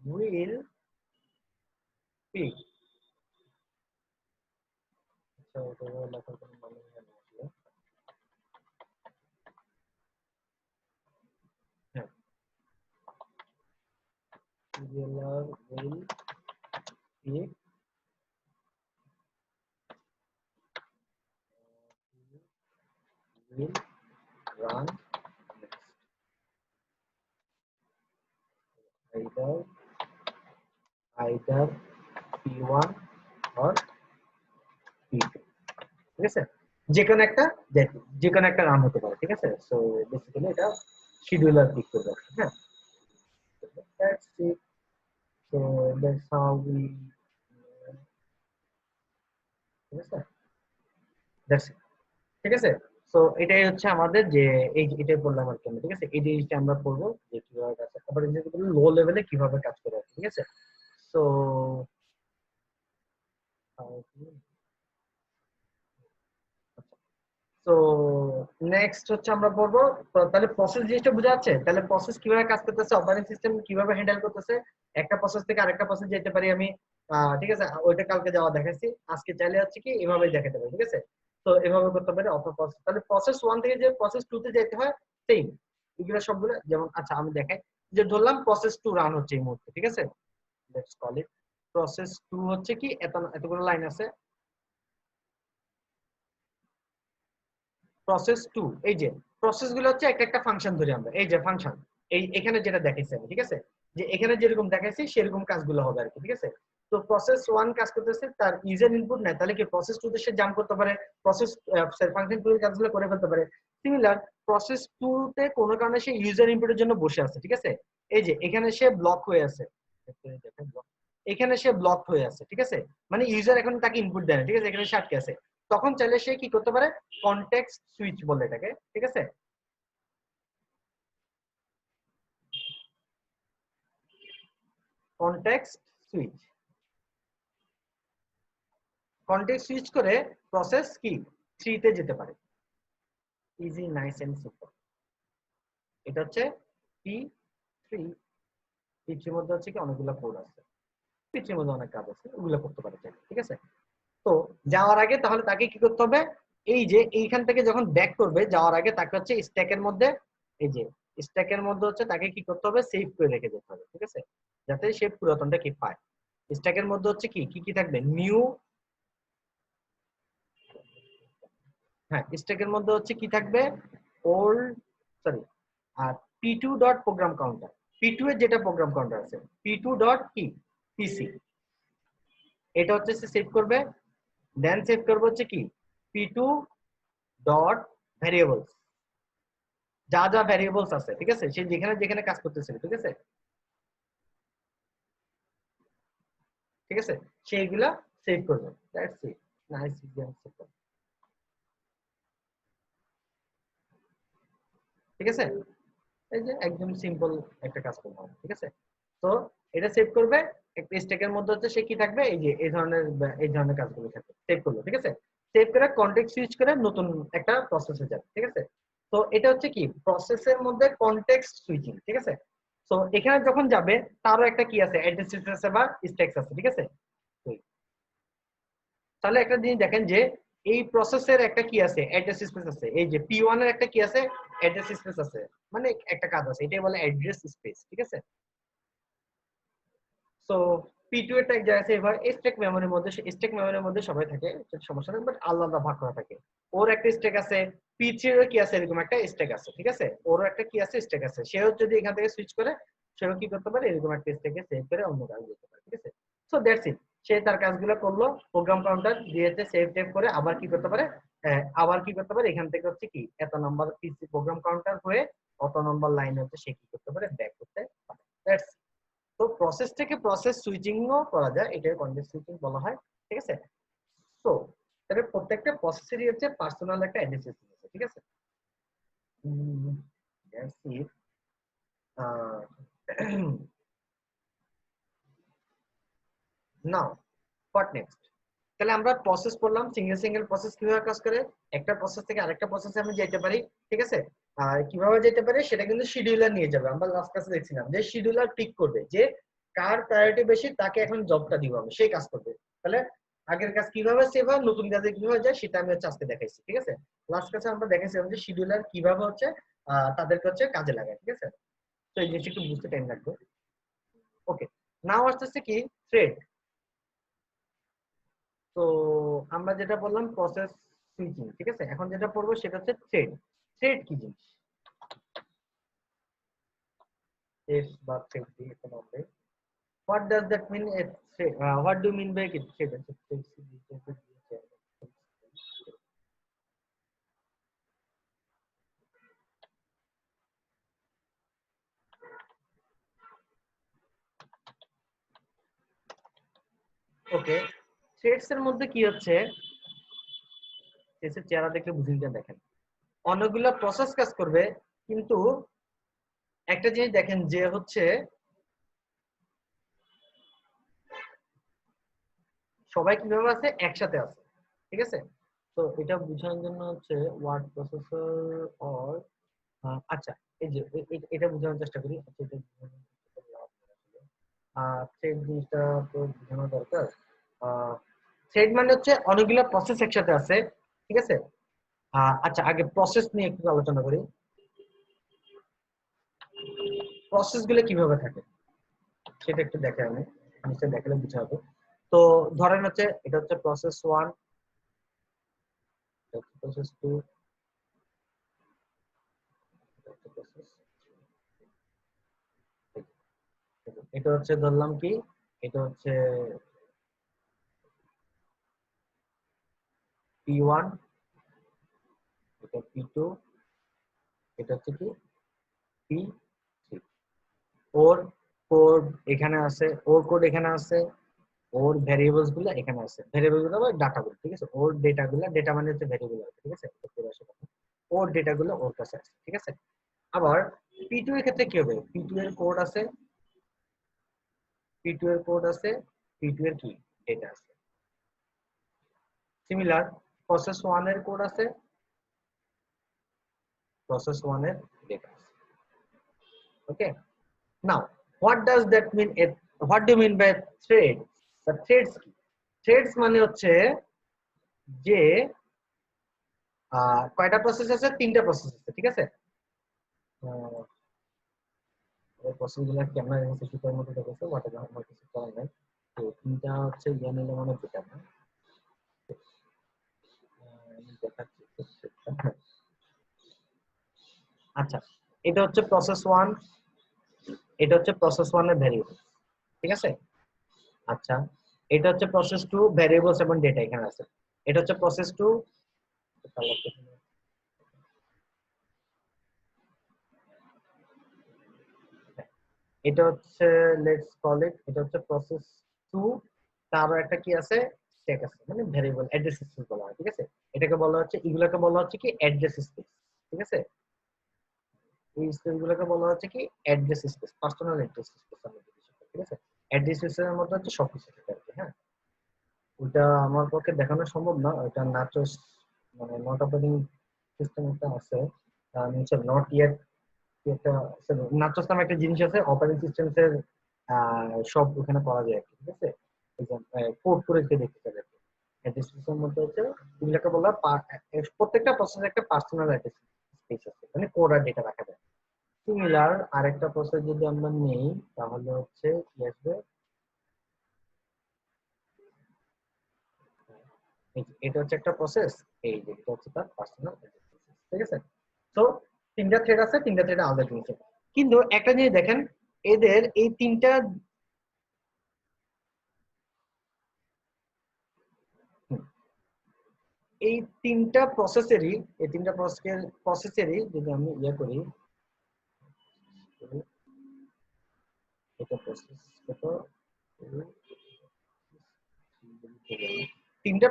will pick, scheduler will pick will run next, either P1 or P2, ঠিক আছে। যে কোনো একটা, যে কোনো একটা রান হতে পারে, ঠিক আছে। সো বেসিক্যালি এটা শিডিউলার পিক করবে, হ্যাঁ। That's it. So that's how we, ঠিক আছে, that's it, ঠিক আছে। সো এটাই হচ্ছে আমাদের যে এই এটাই বললাম আর কি আমরা, ঠিক আছে। এই জিনিসটা আমরা পড়বো যে কিভাবে কাজ করে, আবার লো লেভেলে কিভাবে কাজ করে, ঠিক আছে। সো তো নেক্সট হচ্ছে আমরা পড়বো, তাহলে প্রসেস জিনিসটা বোঝা যাচ্ছে, তাহলে প্রসেস কিভাবে কাজ করতেছে, অপারেটিং সিস্টেম কিভাবে হ্যান্ডেল করতেছে, একটা প্রসেস থেকে আরেকটা প্রসেস যেতে পারি আমি, ঠিক আছে। ওইটা কালকে যাওয়া দেখাচ্ছি, আজকে চাইলে হচ্ছে কি এভাবেই দেখাতে পারি, ঠিক আছে। তো এভাবে করতে পারি অত প্রসেস, তাহলে প্রসেস 1 থেকে যে প্রসেস 2 তে যেতে হয় সেম, এগুলো সবগুলো যেমন, আচ্ছা আমি দেখাই, যে ধরলাম প্রসেস 2 রান হচ্ছে এই মুহূর্তে, ঠিক আছে। লেটস কল ইট প্রসেস 2 হচ্ছে কি এতগুলো লাইন আছে, প্রসেস 2, এই যে প্রসেস গুলো হচ্ছে একটা একটা ফাংশন ধরি আমরা, এই যে ফাংশন, এই এখানে যেটা দেখাইছি আমি, ঠিক আছে, যে এখানে যেরকম দেখাইছি সেরকম কাজগুলো হবে আর কি, ঠিক আছে। তো প্রসেস 1 কাজ করতেছে, তার ইউজার ইনপুট নাই, তাহলে কি প্রসেস 2 তে সে জাম্প করতে পারে, প্রসেস ফাংশন 2 এর কাজগুলো করে ফেলতে পারে। সিমিলার প্রসেস 2 তে কোনো কারণে সে ইউজার ইনপুটের জন্য বসে আছে, ঠিক আছে। এই যে এখানে সে ব্লক হয়ে আছে, এখানে সে ব্লক হয়ে আছে, ঠিক আছে, মানে ইউজার এখন তাকে ইনপুট দেয় না, ঠিক আছে, এখানে সে আটকে আছে। তখন চাইলে সে কি করতে পারে, কনটেক্সট সুইচ বলে এটাকে, ঠিক আছে। কনটেক্সট সুইচ, কনটেক্সট সুইচ করে প্রসেস কি 3 তে যেতে পারে, ইজি নাইস এন্ড সিম্পল। এটা হচ্ছে P3, P3 মধ্যে হচ্ছে কি অনেকগুলো কোড আছে, P3 মধ্যে অনেক কাজ আছে, ওগুলো করতে পারে, ঠিক আছে। তো যাওয়ার আগে তাহলে তাকে কি করতে হবে, এই যে এইখান থেকে যখন ব্যাক করবে যাওয়ার আগে তাকে হচ্ছে স্ট্যাকের মধ্যে, এই যে স্ট্যাকের মধ্যে হচ্ছে তাকে কি করতে হবে, সেভ করে রেখে যেতে হবে, ঠিক আছে, যাতে সে পুরাতনটা কি পায়। স্ট্যাকের মধ্যে হচ্ছে কি কি কি থাকবে, নিউ, হ্যাঁ স্ট্যাকের মধ্যে হচ্ছে কি থাকবে, ওল্ড, সরি, আর p2 dot program counter, p2 এর যেটা প্রোগ্রাম কাউন্টার আছে p2 ডট কি পিসি, এটা হচ্ছে সেভ করবে। দেন সেভ করবে হচ্ছে কি p2 ডট ভ্যারিয়েবলস, যা যা ভ্যারিয়েবলস আছে, ঠিক আছে, সে যেখানে যেখানে কাজ করতেছিল, ঠিক আছে, ঠিক আছে, সেইগুলা সেভ করবে। দ্যাটস ইট, নাইস এক্সাম্পল, ঠিক আছে। এই যে একদম সিম্পল একটা কাজ করলাম, ঠিক আছে। তো এটা সেভ করবে, একটা স্ট্যাকের মধ্যে হচ্ছে সে কি থাকবে, এই যে এই ধরনের কাজগুলো থাকবে, সেভ করলো, ঠিক আছে। সেভ করে কনটেক্সট সুইচ করে নতুন একটা প্রসেসে যাবে, ঠিক আছে। তো এটা হচ্ছে কি প্রসেসের মধ্যে কনটেক্সট সুইচিং, ঠিক আছে। তো এখানে যখন যাবে তারও একটা কি আছে, অ্যাড্রেস আছে বা স্ট্যাকস আছে, ঠিক আছে। তাহলে একটা জিনিস দেখেন যে এই প্রসেসের একটা কি আছে, অ্যাড্রেস স্পেস আছে, এই যে p1 এর একটা কি আছে, অ্যাড্রেস স্পেস আছে, মানে একটা কাজ আছে, এটাই বলে অ্যাড্রেস স্পেস, ঠিক আছে। সো p2 এর এক জায়গায় সেভ হয় স্ট্যাক মেমরির মধ্যে, স্ট্যাক মেমরির মধ্যে সবাই থাকে, সেটা সমস্যা নেই, বাট আলাদা ভাগ করা থাকে। ওর একটা স্ট্যাক আছে, p3 এর কি আছে, এরকম একটা স্ট্যাক আছে, ঠিক আছে, ওরও একটা কি আছে, স্ট্যাক আছে। সেও যদি এখান থেকে সুইচ করে সেও কি করতে পারে, এরকম একটা স্ট্যাকে সেভ করে অন্য কাজ করতে পারে, ঠিক আছে। সো দ্যাটস ইট, সে তার কাজগুলো করলো, প্রোগ্রাম কাউন্টার দিয়েছে, সেভ টেভ করে আবার কি করতে পারে, আবার কি করতে পারে, এখান থেকে হচ্ছে কি এত নাম্বার পিসি প্রোগ্রাম কাউন্টার হয়ে অত নম্বর লাইন হচ্ছে সে কি করতে পারে, ব্যাক করতে পারে। দ্যাটস, তো প্রসেস থেকে প্রসেস সুইচিংও করা যায়, এটাকে কনটেক্সট সুইচিং বলা হয়, ঠিক আছে। তো তবে প্রত্যেকটা প্রসেসেরই হচ্ছে পার্সোনাল একটা অ্যাড্রেস স্পেস আছে, ঠিক আছে। That's it. Now what next, তাহলে আমরা প্রসেস পড়লাম, সিঙ্গেল সিঙ্গেল প্রসেস কিভাবে কাজ করে, একটা প্রসেস থেকে আরেকটা প্রসেসে আমি যেতে পারি, ঠিক আছে। আর কিভাবে যেতে পারি সেটা কিন্তু শিডিউলার নিয়ে যাবে, আমরা লাস্ট ক্লাসে দেখছিলাম যে শিডিউলার পিক করবে যে কার প্রায়োরিটি বেশি তাকে এখন জবটা দিব আমি, সেই কাজ করবে। তাহলে আগের কাজ কিভাবে সেভ হয়, নতুন কাজে কিভাবে যায়, সেটা আমি হচ্ছে আজকে দেখাইছি, ঠিক আছে। লাস্ট ক্লাসে আমরা দেখাইছিলাম যে শিডিউলার কিভাবে হচ্ছে তাদেরকে হচ্ছে কাজে লাগায়, ঠিক আছে। তো এই জিনিসটা একটু বুঝতে টাইম লাগবে। ওকে, নাও আসতেছে কি থ্রেড। তো আমরা যেটা বললাম প্রসেস সুইচিং, ঠিক আছে, এখন যেটা পড়বো সেটা হচ্ছে থ্রেড। থ্রেড কি জিনিস, এস বা থ্রেড দিয়ে কোনো হবে, what does that mean, a thread, what do mean by thread. Okay, threads এর মধ্যে কি হচ্ছে, এসে চেহারা দেখলে বুঝে নিতে, দেখেন অনেকগুলো প্রসেস কাজ করবে, কিন্তু একটা জিনিস দেখেন যে হচ্ছে সবাই কিভাবে আছে, একসাথে আছে, ঠিক আছে। তো এটা বোঝানোর জন্য হচ্ছে ওয়ার্ড প্রসেসর অর, আচ্ছা, এই যে এটা বোঝানোর চেষ্টা করি, আচ্ছা এটা থ্রেড জিনিসটা তো বোঝানো দরকার। থ্রেড মানে হচ্ছে অনেকগুলো প্রসেস একসাথে আছে, ঠিক আছে। আচ্ছা আগে প্রসেস নিয়ে একটু আলোচনা করি, প্রসেস গুলো কিভাবে থাকে সেটা একটু দেখে আমি, জিনিসটা দেখালে বুঝা হবে। তো ধরেন হচ্ছে এটা হচ্ছে process one, process to, process, এটা হচ্ছে ধরলাম কি, এটা হচ্ছে P1, এটা P2, এটা হচ্ছে কি P3। ওর কোড এখানে আছে, ওর কোড এখানে আছে, ওর ভ্যারিয়েবলস গুলো এখানে আছে, ভ্যারিয়েবল গুলো বা ডাটা গুলো, ঠিক আছে, ওর ডেটা গুলো, ডেটা মানে হচ্ছে ভ্যারিয়েবল, ঠিক আছে, ওর ডেটা গুলো ওর কাছে আছে, ঠিক আছে। আবার P2 এর ক্ষেত্রে কি হবে, P2 এর কোড আছে, P2 এর কোড আছে, P2 এর কি ডেটা আছে। সিমিলার প্রসেস 1 এর কোড আছে, প্রসেস 1 এর ডেটা আছে। Okay, now what does that mean, what do mean by thread, বা থ্রেডস কি, থ্রেডস মানে হচ্ছে যে কয়টা প্রসেস আছে, তিনটা প্রসেস আছে, ঠিক আছে। প্রসেস গুলো কেমন আছে সেটার মধ্যে দেখেছে, হোয়াট আমার কিছু করার নাই। তো তিনটা হচ্ছে ইয়ে নিলে মানে বেটার না, আমি দেখাচ্ছি। আচ্ছা, এটা হচ্ছে প্রসেস 1, এটা হচ্ছে প্রসেস 1 এর ভ্যারিয়েবল, ঠিক আছে। আচ্ছা, এটা হচ্ছে প্রসেস 2, ভ্যারিয়েবলস এবং ডেটা এখানে আছে। এটা হচ্ছে প্রসেস 2, এটা হচ্ছে লেটস কল ইট, এটা হচ্ছে প্রসেস 2, তারপর একটা কি আছে, স্ট্যাক আছে, মানে ভ্যারিয়েবল অ্যাড্রেস স্পেস বলা হয়, ঠিক আছে। এটাকে বলা হচ্ছে, এগুলোকে বলা হচ্ছে কি অ্যাড্রেস স্পেস, ঠিক আছে। এই স্পেস গুলোকে বলা হচ্ছে কি address space, personal address space আমরা বলি সেটা, ঠিক আছে। অ্যাড্রেস স্পেসের মধ্যে হচ্ছে সবকিছু থাকে আর কি, হ্যাঁ। ওটা আমার পক্ষে দেখানো সম্ভব না, ওটা নাচোস মানে নট অপারেটিং সিস্টেম একটা আছে, আমি হচ্ছে নট ইয়েট একটা নাচোস নামে একটা জিনিস আছে অপারেটিং সিস্টেমস এর, সব ওখানে পাওয়া যায় আর কি, ঠিক আছে। কোড করে দেখতে পারে। অ্যাড্রেস স্পেসের মধ্যে হচ্ছে এগুলোকে বলা প্রত্যেকটা প্রসেসের একটা পার্সোনাল অ্যাড্রেস স্পেস আছে, মানে কোড আর ডেটা রাখা যায়। সিমিলার আরেকটা প্রসেস যদি আমরা নেই তাহলে হচ্ছে কি আসবে, এটা হচ্ছে একটা প্রসেস, এই যে এটা হচ্ছে তার পার্সোনাল অ্যাড্রেস, ঠিক আছে। তো তিনটা থ্রেড আছে, তিনটা থ্রেড আলাদা জিনিস, কিন্তু একটা জিনিস দেখেন, এদের এই তিনটা এই তিনটা প্রসেসেরই, এই তিনটা প্রসেসেরই যদি আমি ইয়ে করি, এটা প্রসেস কত, তিনটা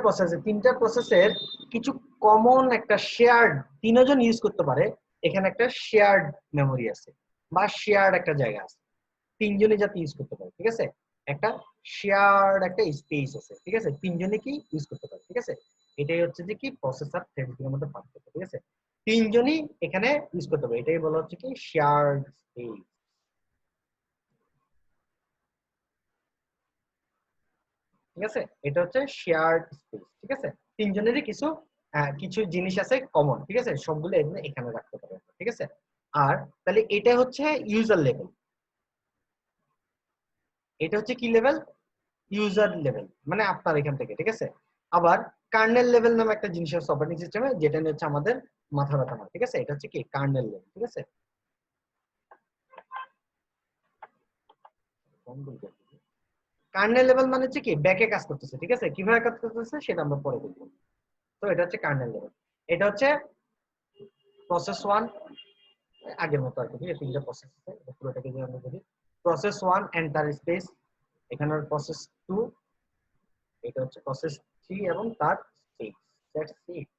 প্রসেসের কিছু কমন একটা শেয়ার্ড, তিনজন ইউজ করতে পারে, এখানে একটা শেয়ার্ড মেমোরি আছে বা শেয়ার্ড একটা জায়গা আছে, তিনজনই যাতে ইউজ করতে পারে, ঠিক আছে। একটা শেয়ার্ড একটা স্পেস আছে, ঠিক আছে, তিনজনে কি ইউজ করতে পারে, ঠিক আছে। এটাই হচ্ছে যে কি প্রসেসর থ্রেডগুলোর মধ্যে পার্থক্য, ঠিক আছে। তিনজনই এখানে ইউজ করতে পারে, এটাই বলা হচ্ছে কি শেয়ার্ড স্পেস, ঠিক আছে। এটা হচ্ছে শেয়ার্ড স্পেস, ঠিক আছে। তিনজনেরই কিছু কিছু জিনিস আছে কমন, ঠিক আছে, সবগুলো এগুলো এখানে রাখতে পারে, ঠিক আছে। আর তাহলে এটা হচ্ছে ইউজার লেভেল, এটা হচ্ছে কি লেভেল, ইউজার লেভেল, মানে আপনার এখান থেকে, ঠিক আছে। আবার কার্নেল লেভেল নামে একটা জিনিস আছে অপারেটিং সিস্টেমে, যেটা নিয়ে হচ্ছে আমাদের মাথা ব্যথা না, ঠিক আছে। এটা হচ্ছে কি কার্নেল লেভেল, ঠিক আছে। কার্নেল লেভেল মানে হচ্ছে কি ব্যাকে কাজ করতেছে, ঠিক আছে, কিভাবে কাজ করতেছে সেটা আমরা পরে দেখবো। তো এটা হচ্ছে কার্নেল লেভেল, এটা হচ্ছে প্রসেস 1, আগের মতো আর কি, তিনটা প্রসেস আছে, পুরোটাকে যদি আমরা ধরি প্রসেস 1 এন্ড তার স্পেস, এখানে প্রসেস 2, এটা হচ্ছে প্রসেস 3 এবং তার space, that's it.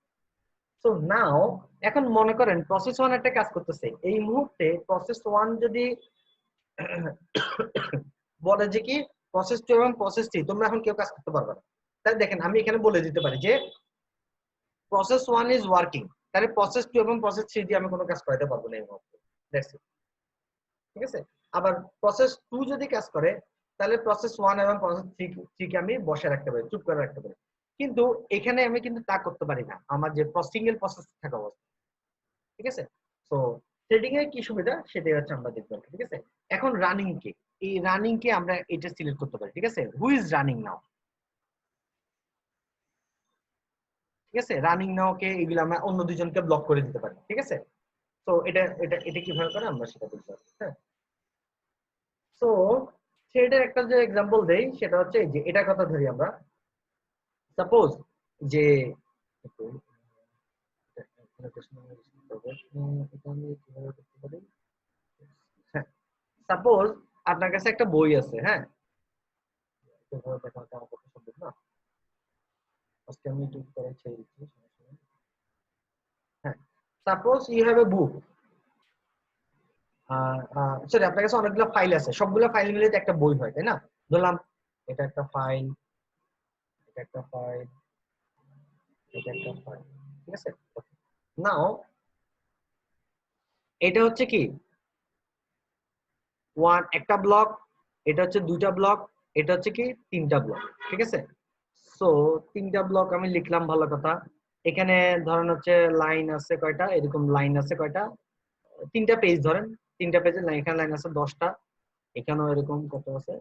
So now এখন মনে করেন প্রসেস 1 একটা কাজ করতেছে, এই মুহূর্তে প্রসেস 1 যদি বলে যে কি প্রসেস 2 এবং প্রসেস 3 তোমরা এখন কেউ কাজ করতে পারবে না, তাই দেখেন আমি এখানে বলে দিতে পারি যে প্রসেস 1 ইজ ওয়ার্কিং, তাহলে প্রসেস 2 এবং প্রসেস 3 দিয়ে আমি কোনো কাজ করাতে পারবো না এই মুহূর্তে, দ্যাটস ইট, ঠিক আছে। আবার প্রসেস 2 যদি কাজ করে তাহলে প্রসেস 1 এবং প্রসেস 3 কে আমি বসে রাখতে পারি, চুপ করে রাখতে পারি, কিন্তু এখানে আমি কিন্তু তা করতে পারি না, আমার যে সিঙ্গেল প্রসেস থাকা অবস্থা, ঠিক আছে। তো থ্রেডিং এর কি সুবিধা সেটাই হচ্ছে আমরা দেখব, ঠিক আছে। এখন রানিং কে, এই রানিং কে আমরা এটা সিলেক্ট করতে পারি, ঠিক আছে, হু ইজ রানিং নাও, ঠিক আছে। রানিং নাও কে এগুলো আমরা অন্য দুজনকে ব্লক করে দিতে পারি, ঠিক আছে। তো এটা কিভাবে করে আমরা সেটা দেখব, হ্যাঁ। সো থ্রেডের একটা যে এক্সাম্পল দেই সেটা হচ্ছে যে এটা কথা ধরি আমরা, সাপোজ যে সাপোজ আপনার কাছে একটা বই আছে, হ্যাঁ, দেখাটা আমার পক্ষে সম্ভব না, আজকে আমি ইউটিউব করে ছেড়ে দিচ্ছি, সমস্যা নেই। হ্যাঁ, suppose you have a book, sorry আপনার কাছে অনেকগুলো ফাইল আছে, সবগুলো ফাইল মিলে তো একটা বই হয়, তাই না। ধরলাম এটা একটা ফাইল, এটা একটা ফাইল, এটা একটা ফাইল, ঠিক আছে। নাও এটা হচ্ছে কি একটা ব্লক, এটা হচ্ছে দুইটা ব্লক, এটা হচ্ছে কি তিনটা ব্লক, ঠিক আছে। সো তিনটা ব্লক আমি লিখলাম, ভালো কথা। এখানে ধরেন হচ্ছে লাইন আছে কয়টা, এরকম লাইন আছে কয়টা, তিনটা পেজ ধরেন, তিনটা পেজের লাইন, এখানে লাইন আছে 10টা, এখানেও এরকম কত আছে,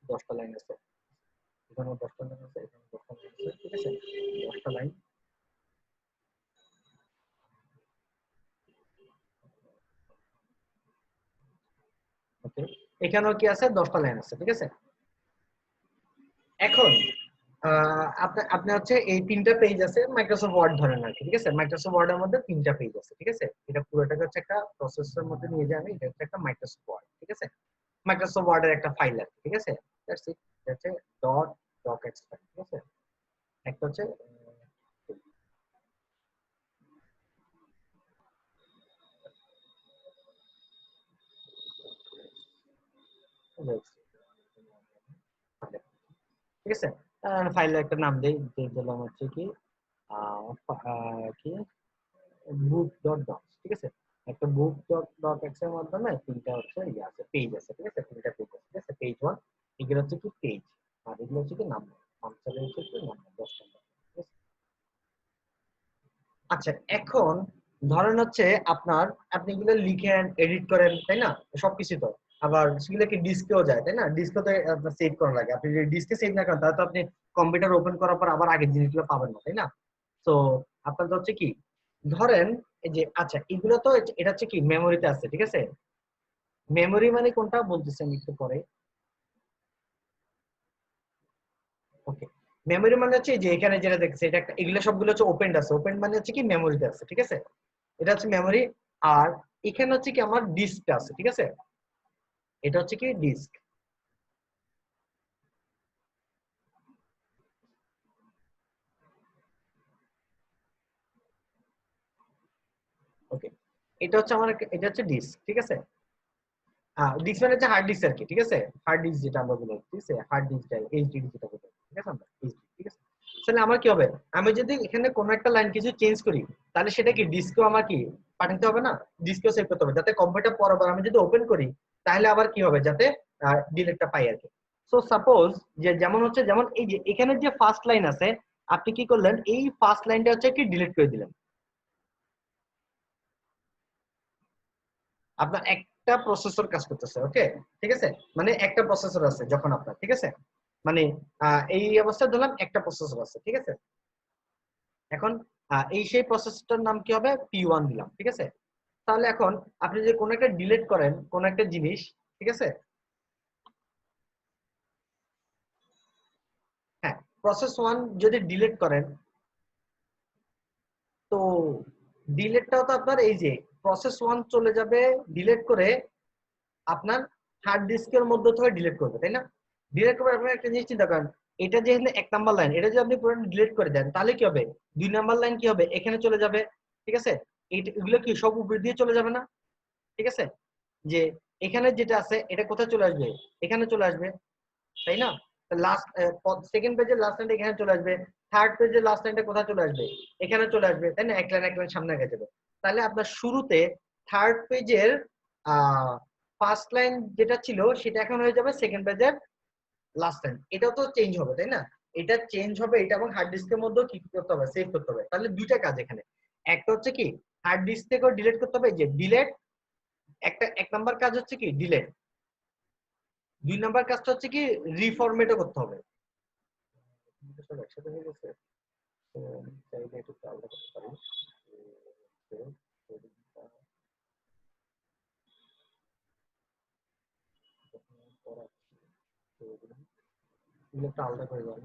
10টা লাইন আছে, এখানেও 10টা লাইন আছে, এখানে 10টা লাইন আছে, ঠিক আছে, 10টা লাইন। ওকে, এখানেও কি আছে 10টা লাইন আছে, ঠিক আছে। এখন আপনি আপনি হচ্ছে এই 3টা পেজ আছে মাইক্রোসফট ওয়ার্ড ধরেন আর কি, ঠিক আছে। মাইক্রোসফট ওয়ার্ডের মধ্যে 3টা পেজ আছে, ঠিক আছে। এটা পুরোটাকে হচ্ছে একটা প্রসেসরের মধ্যে নিয়ে যাবে, এটা হচ্ছে একটা মাইক্রোসফট ওয়ার্ড, ঠিক আছে। মাইক্রোসফট ওয়ার্ডের একটা ফাইল আছে, ঠিক আছে। দ্যাটস ইট, এটা হচ্ছে ডট ডকএক্স ফাইল, ঠিক আছে। একটা হচ্ছে ঠিক আছে। ফাইলের একটা নাম দেই, দিয়ে দিলাম হচ্ছে কি কি বুক ডট ডক্স, ঠিক আছে। একটা বুক ডট ডকএক্স এর মাধ্যমে 3টা হচ্ছে ইয়ে আছে, পেজ আছে, ঠিক আছে। 3টা পেজ আছে, ঠিক আছে। পেজ 1 এগুলো হচ্ছে কি পেজ, আর এগুলো হচ্ছে কি নাম্বার, নাম্বারে হচ্ছে কি নাম্বার 10 নাম্বার, ঠিক আছে। আচ্ছা, এখন ধরেন হচ্ছে আপনার, আপনি এগুলো লিখেন, এডিট করেন, তাই না? সবকিছু তো আবার সেগুলো কি ডিস্কেও যায়, তাই না? ডিস্কেতে আপনার সেভ করা লাগে। আপনি যদি ডিস্কে সেভ না করেন তাহলে তো আপনি কম্পিউটার ওপেন করার পর আবার আগের জিনিসগুলো পাবেন না, তাই না? তো আপনার হচ্ছে কি, ধরেন এই যে, আচ্ছা এগুলো তো এটা হচ্ছে কি মেমোরিতে আছে, ঠিক আছে। মেমোরি মানে কোনটা বলতেছেন একটু পরে। ওকে, মেমোরি মানে হচ্ছে যে এখানে যেটা দেখছে এটা একটা, এগুলো সবগুলো হচ্ছে ওপেন আছে, ওপেন মানে হচ্ছে কি মেমোরিতে আছে, ঠিক আছে। এটা হচ্ছে মেমোরি। আর এখানে হচ্ছে কি আমার ডিস্ক আছে, ঠিক আছে। এটা হচ্ছে কি ডিস্ক। ওকে, এটা হচ্ছে আমার, এটা হচ্ছে ডিস্ক, ঠিক আছে। ডিস্ক মানে হচ্ছে হার্ড ডিস্ক আর কি, ঠিক আছে। হার্ড ডিস্ক যেটা আমরা বলি, ঠিক আছে, হার্ড ডিস্ক এইচডিডি যেটা বলি, ঠিক আছে, আমরা এইচডি, ঠিক আছে। তাহলে আমার কি হবে, আমি যদি এখানে কোনো একটা লাইন কিছু চেঞ্জ করি, তাহলে সেটা কি ডিস্কেও আমার কি পাঠাতে হবে না? ডিস্কেও সেভ করতে হবে, যাতে কম্পিউটার পরবার আমি যদি ওপেন করি তাহলে আবার কি হবে, যাতে ডিলেটটা পাই আর কি। সো সাপোজ যে যেমন হচ্ছে, যেমন এই যে এখানে যে ফার্স্ট লাইন আছে, আপনি কি করলেন, এই ফার্স্ট লাইনটা হচ্ছে কি ডিলিট করে দিলেন। আপনার একটা প্রসেসর কাজ করতেছে, ওকে, ঠিক আছে। মানে একটা প্রসেসর আছে যখন আপনার, ঠিক আছে। মানে এই অবস্থায় ধরলাম একটা প্রসেসর আছে, ঠিক আছে। এখন এই সেই প্রসেসরটার নাম কি হবে, P1 দিলাম, ঠিক আছে। তাহলে এখন আপনি যদি কোনো একটা ডিলিট করেন, কোন একটা জিনিস, ঠিক আছে। হ্যাঁ, প্রসেস 1 যদি ডিলিট করেন, তো ডিলিটটাও তো আপনার এই যে প্রসেস 1 চলে যাবে ডিলিট করে আপনার হার্ড ডিস্কের মধ্যে থেকে ডিলিট করবে, তাই না? ডিলিট করবে, আপনি একটা জিনিস চিন্তা করেন, এটা যেখানে 1 নাম্বার লাইন, এটা যদি আপনি পুরো ডিলিট করে দেন তাহলে কি হবে, 2 নাম্বার লাইন কি হবে, এখানে চলে যাবে, ঠিক আছে। এগুলো কি সব উপর দিয়ে চলে যাবে না, ঠিক আছে। যে এখানে যেটা আছে এটা কোথায় চলে আসবে, এখানে চলে আসবে, তাই না? লাস্ট সেকেন্ড পেজের লাস্ট লাইনটা এখানে চলে আসবে, থার্ড পেজের লাস্ট লাইনটা কোথায় চলে আসবে, এখানে চলে আসবে, তাই না? এক লাইন সামনে আগে যাবে। তাহলে আপনার শুরুতে থার্ড পেজের ফার্স্ট লাইন যেটা ছিল সেটা এখন হয়ে যাবে সেকেন্ড পেজের লাস্ট লাইন। এটাও তো চেঞ্জ হবে, তাই না? এটা চেঞ্জ হবে, এটা এবং হার্ড ডিস্কের মধ্যেও কি করতে হবে, সেভ করতে হবে। তাহলে দুইটা কাজ এখানে, একটা হচ্ছে কি হার্ড ডিস্ক থেকেও ডিলিট করতে হবে, যে ডিলেট একটা, 1 নাম্বার কাজ হচ্ছে কি ডিলেট, 2 নাম্বার কাজটা হচ্ছে কি রিফরমেটও করতে হবে। সব একসাথে হয়ে গেছে, তো চাইলে একটু আলাদা করতে পারি। একটু আলাদা করে যাবো,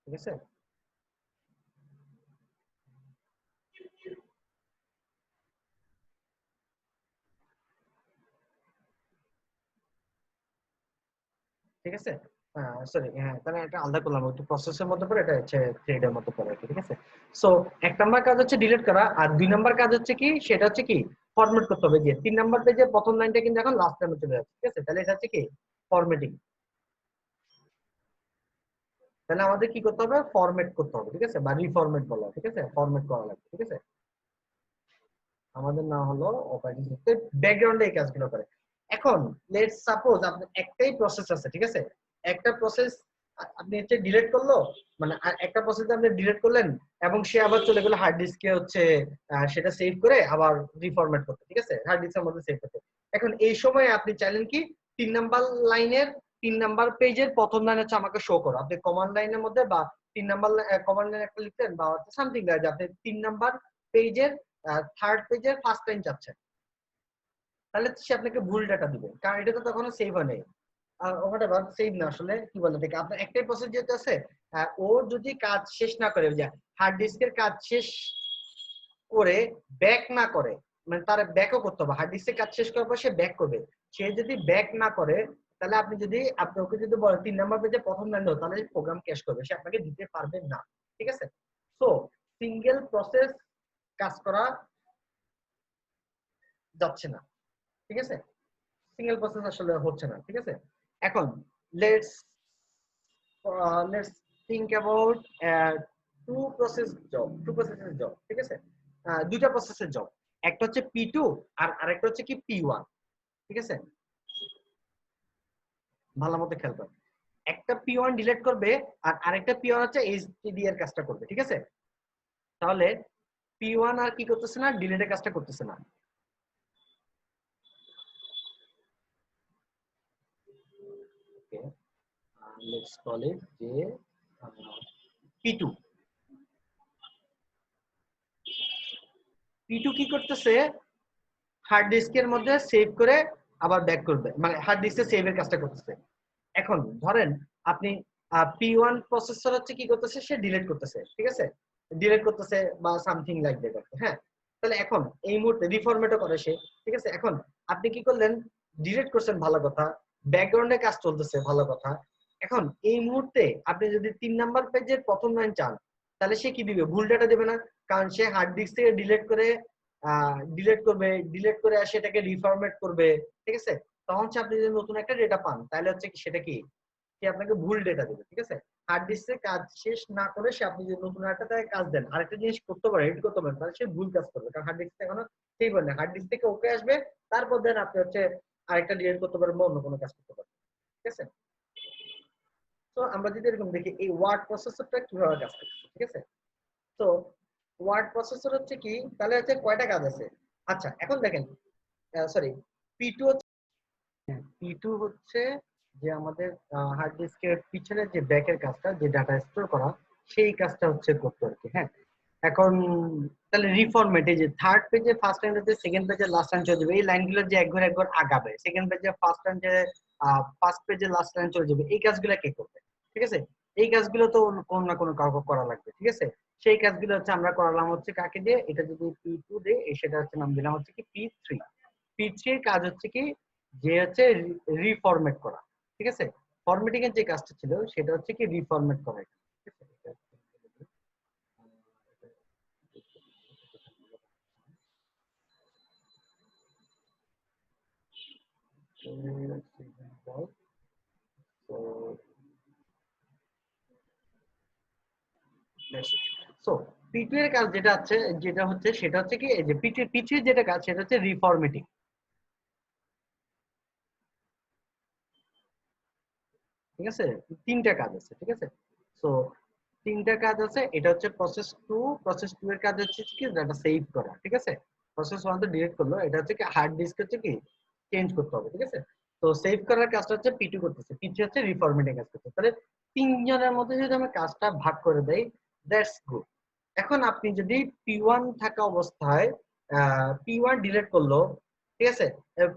ঠিক আছে। ঠিক আছে, সরি, হ্যাঁ, তাহলে এটা আলাদা করলাম, একটু প্রসেসের মধ্যে পড়ে, এটা হচ্ছে থ্রেডের মধ্যে পড়ে, ঠিক আছে। সো 1 নাম্বার কাজ হচ্ছে ডিলিট করা, আর 2 নাম্বার কাজ হচ্ছে কি, সেটা হচ্ছে কি ফরম্যাট করতে হবে। যে 3 নাম্বার পেজে প্রথম লাইনটা কিন্তু এখন লাস্ট লাইনে চলে যাচ্ছে, ঠিক আছে। তাহলে এটা হচ্ছে কি ফরম্যাটিং। তাহলে আমাদের কি করতে হবে, ফরম্যাট করতে হবে, ঠিক আছে, বা রিফরম্যাট বলা হয়, ঠিক আছে, ফরম্যাট করা লাগবে, ঠিক আছে। আমাদের না হলো অপারেটিং সিস্টেম ব্যাকগ্রাউন্ডে এই কাজগুলো করে। এখন লেটস সাপোজ আপনার একটাই প্রসেস আছে, ঠিক আছে। একটা প্রসেস আপনি হচ্ছে ডিলিট করলো, মানে একটা প্রসেস আপনি ডিলিট করলেন এবং সে আবার চলে গেল হার্ড ডিস্কে হচ্ছে সেটা সেভ করে আবার রিফরম্যাট করতে, ঠিক আছে, হার্ড ডিস্কের মধ্যে সেভ করতে। এখন এই সময় আপনি চাইলেন কি 3 নাম্বার লাইনের 3 নাম্বার পেজের প্রথম লাইন হচ্ছে আমাকে শো করো। আপনি কমান্ড লাইনের মধ্যে বা 3 নাম্বার কমান্ড লাইন একটা লিখতেন বা সামথিং লাইক আপনি 3 নাম্বার পেজের 3rd পেজের ফার্স্ট লাইন চাচ্ছেন, তাহলে সে আপনাকে ভুল ডাটা দিবে, কারণ এটা তো তখনও সেভ হয় নাই। হোয়াটএভার, সেভ না আসলে কি বলে দেখে আপনার একটাই প্রসেস যেটা আছে, ও যদি কাজ শেষ না করে, যে হার্ড ডিস্কের কাজ শেষ করে ব্যাক না করে, মানে তার ব্যাকও করতে হবে, হার্ড ডিস্কের কাজ শেষ করার পর সে ব্যাক করবে, সে যদি ব্যাক না করে তাহলে আপনি ওকে যদি বলেন 3 নাম্বার পেজে প্রথম লাইন দাও, তাহলে প্রোগ্রাম ক্যাশ করবে, সে আপনাকে দিতে পারবে না। ঠিক আছে, সো সিঙ্গেল প্রসেস কাজ করা যাচ্ছে না। ঠিক আছে, সিঙ্গেল প্রসেস আসলে হচ্ছে না। ঠিক আছে, এখন let's let's think about two প্রসেসের জব। ঠিক আছে, দুইটা প্রসেসের জব, একটা হচ্ছে P2 আর আরেকটা হচ্ছে কি P1। ঠিক আছে, ভালো মতো খেয়াল করুন, একটা P1 ডিলিট করবে আর আরেকটা P1 হচ্ছে HDD এর কাজটা করবে। ঠিক আছে, তাহলে P1 আর কি করতেছে না, ডিলিটের কাজটা করতেছে না। ওকে, লেটস কল ইট যে P2 কি করতেছে, হার্ড ডিস্কের মধ্যে সেভ করে আবার ব্যাক করবে, মানে হার্ড ডিস্কে সেভের কাজটা করতেছে। এখন ধরেন আপনি P1 প্রসেসর হচ্ছে কি করতেছে, সে ডিলিট করতেছে। ঠিক আছে, ডিলিট করতেছে বা সামথিং লাইক দ্যাট। হ্যাঁ, তাহলে এখন এই মুহূর্তে রিফরম্যাটও করে সে। ঠিক আছে, এখন আপনি কি করলেন, ডিলিট করছেন, ভালো কথা, ব্যাকগ্রাউন্ডে কাজ চলতেছে, ভালো কথা। এখন এই মুহূর্তে আপনি যদি 3 নাম্বার পেজের প্রথম লাইন চান, তাহলে সে কি দিবে, ভুল ডাটা দেবে না, কারণ সে হার্ড ডিস্ক থেকে ডিলিট করে ডিলিট করে সেটাকে রিফরম্যাট করবে। ঠিক আছে, তখন আপনি যদি নতুন একটা ডেটা পান, তাহলে হচ্ছে কি সেটা কি আপনাকে ভুল ডেটা দেবে। ঠিক আছে, হার্ড ডিস্কে কাজ শেষ না করে সে আপনি যদি নতুন একটা তাকে কাজ দেন, আরেকটা জিনিস করতে পারে, এডিট করতে পারেন, তাহলে সে ভুল কাজ করবে, কারণ হার্ড ডিস্ক এখনো সেই বলে হার্ড ডিস্ক থেকে ওকে আসবে, তারপর দেন আপনি হচ্ছে আরেকটা ডিলিট করতে পারবেন বা অন্য কোনো কাজ করতে পারবেন। ঠিক আছে, তো আমরা যদি এরকম দেখি এই ওয়ার্ড প্রসেসরটা কিভাবে কাজ করে। ঠিক আছে, তো ওয়ার্ড প্রসেসর হচ্ছে কি, তাহলে হচ্ছে কয়টা কাজ আছে। আচ্ছা, এখন দেখেন, সরি, P2 P2 হচ্ছে যে আমাদের হার্ড ডিস্কের পিছনে যে ব্যাকের কাজটা, যে ডাটা স্টোর করা, সেই কাজটা হচ্ছে করতে আর কি। হ্যাঁ, এখন তাহলে রিফরম্যাট, এই যে 3rd পেজে ফার্স্ট লাইন হচ্ছে সেকেন্ড পেজে লাস্ট লাইন চলে যাবে, এই লাইনগুলো যে একবার আগাবে, সেকেন্ড পেজে ফার্স্ট লাইন যে ফার্স্ট পেজে লাস্ট লাইন চলে যাবে, এই কাজগুলো কে করবে। ঠিক আছে, এই কাজগুলো তো কোনো না কোনো কাউকে করা লাগবে। ঠিক আছে, সেই কাজগুলো হচ্ছে আমরা করালাম হচ্ছে কাকে দিয়ে, এটা যদি P2 দিয়ে, সেটা হচ্ছে নাম দিলাম হচ্ছে কি P3। P3 এর কাজ হচ্ছে কি, যে হচ্ছে রিফরম্যাট করা। ঠিক আছে, ফরম্যাটিং এর যে কাজটা ছিল সেটা হচ্ছে কি রিফরম্যাট করা। ঠিক আছে, সো P2 এর কাজ যেটা হচ্ছে সেটা হচ্ছে কি, এই যে P3 যেটা কাজ সেটা হচ্ছে রিফরম্যাটিং। ঠিক আছে, তিনটা কাজ আছে। ঠিক আছে, সো তিনটা কাজ আছে, এটা হচ্ছে প্রসেস 2 এর কাজ হচ্ছে কি ডাটা সেভ করা। ঠিক আছে, প্রসেস 1 তো ডিলিট করলো, এটা হচ্ছে কি হার্ড ডিস্ক হচ্ছে কি চেঞ্জ করতে হবে। ঠিক আছে, তো সেভ করার কাজটা হচ্ছে P2 করতেছে, P3 হচ্ছে রিফরম্যাটিং কাজ করতেছে। তাহলে তিনজনের মধ্যে যদি আমি কাজটা ভাগ করে দেই, দ্যাটস গুড। এখন আপনি যদি P1 থাকা অবস্থায় P1 ডিলিট করলো, ঠিক আছে,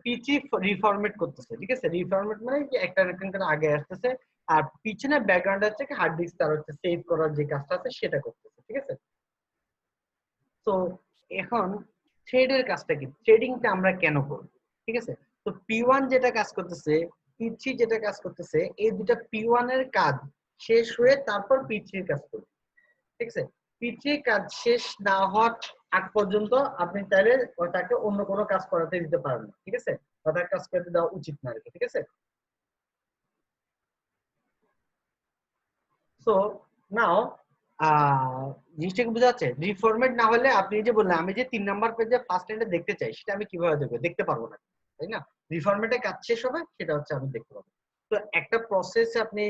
P3 রিফরম্যাট করতেছে। ঠিক আছে, রিফরম্যাট মানে কি একটা রেকর্ড করে আগে আসতেছে, আর পিছনে ব্যাকগ্রাউন্ড হচ্ছে কি হার্ড ডিস্ক তার হচ্ছে সেভ করার যে কাজটা আছে সেটা করতেছে। ঠিক আছে, তো এখন থ্রেডের কাজটা কি, থ্রেডিংটা আমরা কেন করব। ঠিক আছে, তো P1 যেটা কাজ করতেছে, P3 যেটা কাজ করতেছে, এই দুটা P1 এর কাজ শেষ হয়ে তারপর P3 এর কাজ করবে। ঠিক আছে, P3 কাজ শেষ না হওয়ার আগ পর্যন্ত আপনি চাইলে তাকে অন্য কোনো কাজ করাতে দিতে পারেন না। ঠিক আছে, বা তার কাজ করতে দেওয়া উচিত না আর কি। ঠিক আছে, সো নাও জিনিসটাকে বোঝা যাচ্ছে, রিফরম্যাট না হলে আপনি যে বললেন আমি যে 3 নাম্বার পেজে ফার্স্ট লাইনটা দেখতে চাই, সেটা আমি কিভাবে দেখবো, দেখতে পারবো না, তাই না। রিফরম্যাটে কাজ শেষ হবে, সেটা হচ্ছে আমি দেখতে পাবো। তো একটা প্রসেসে আপনি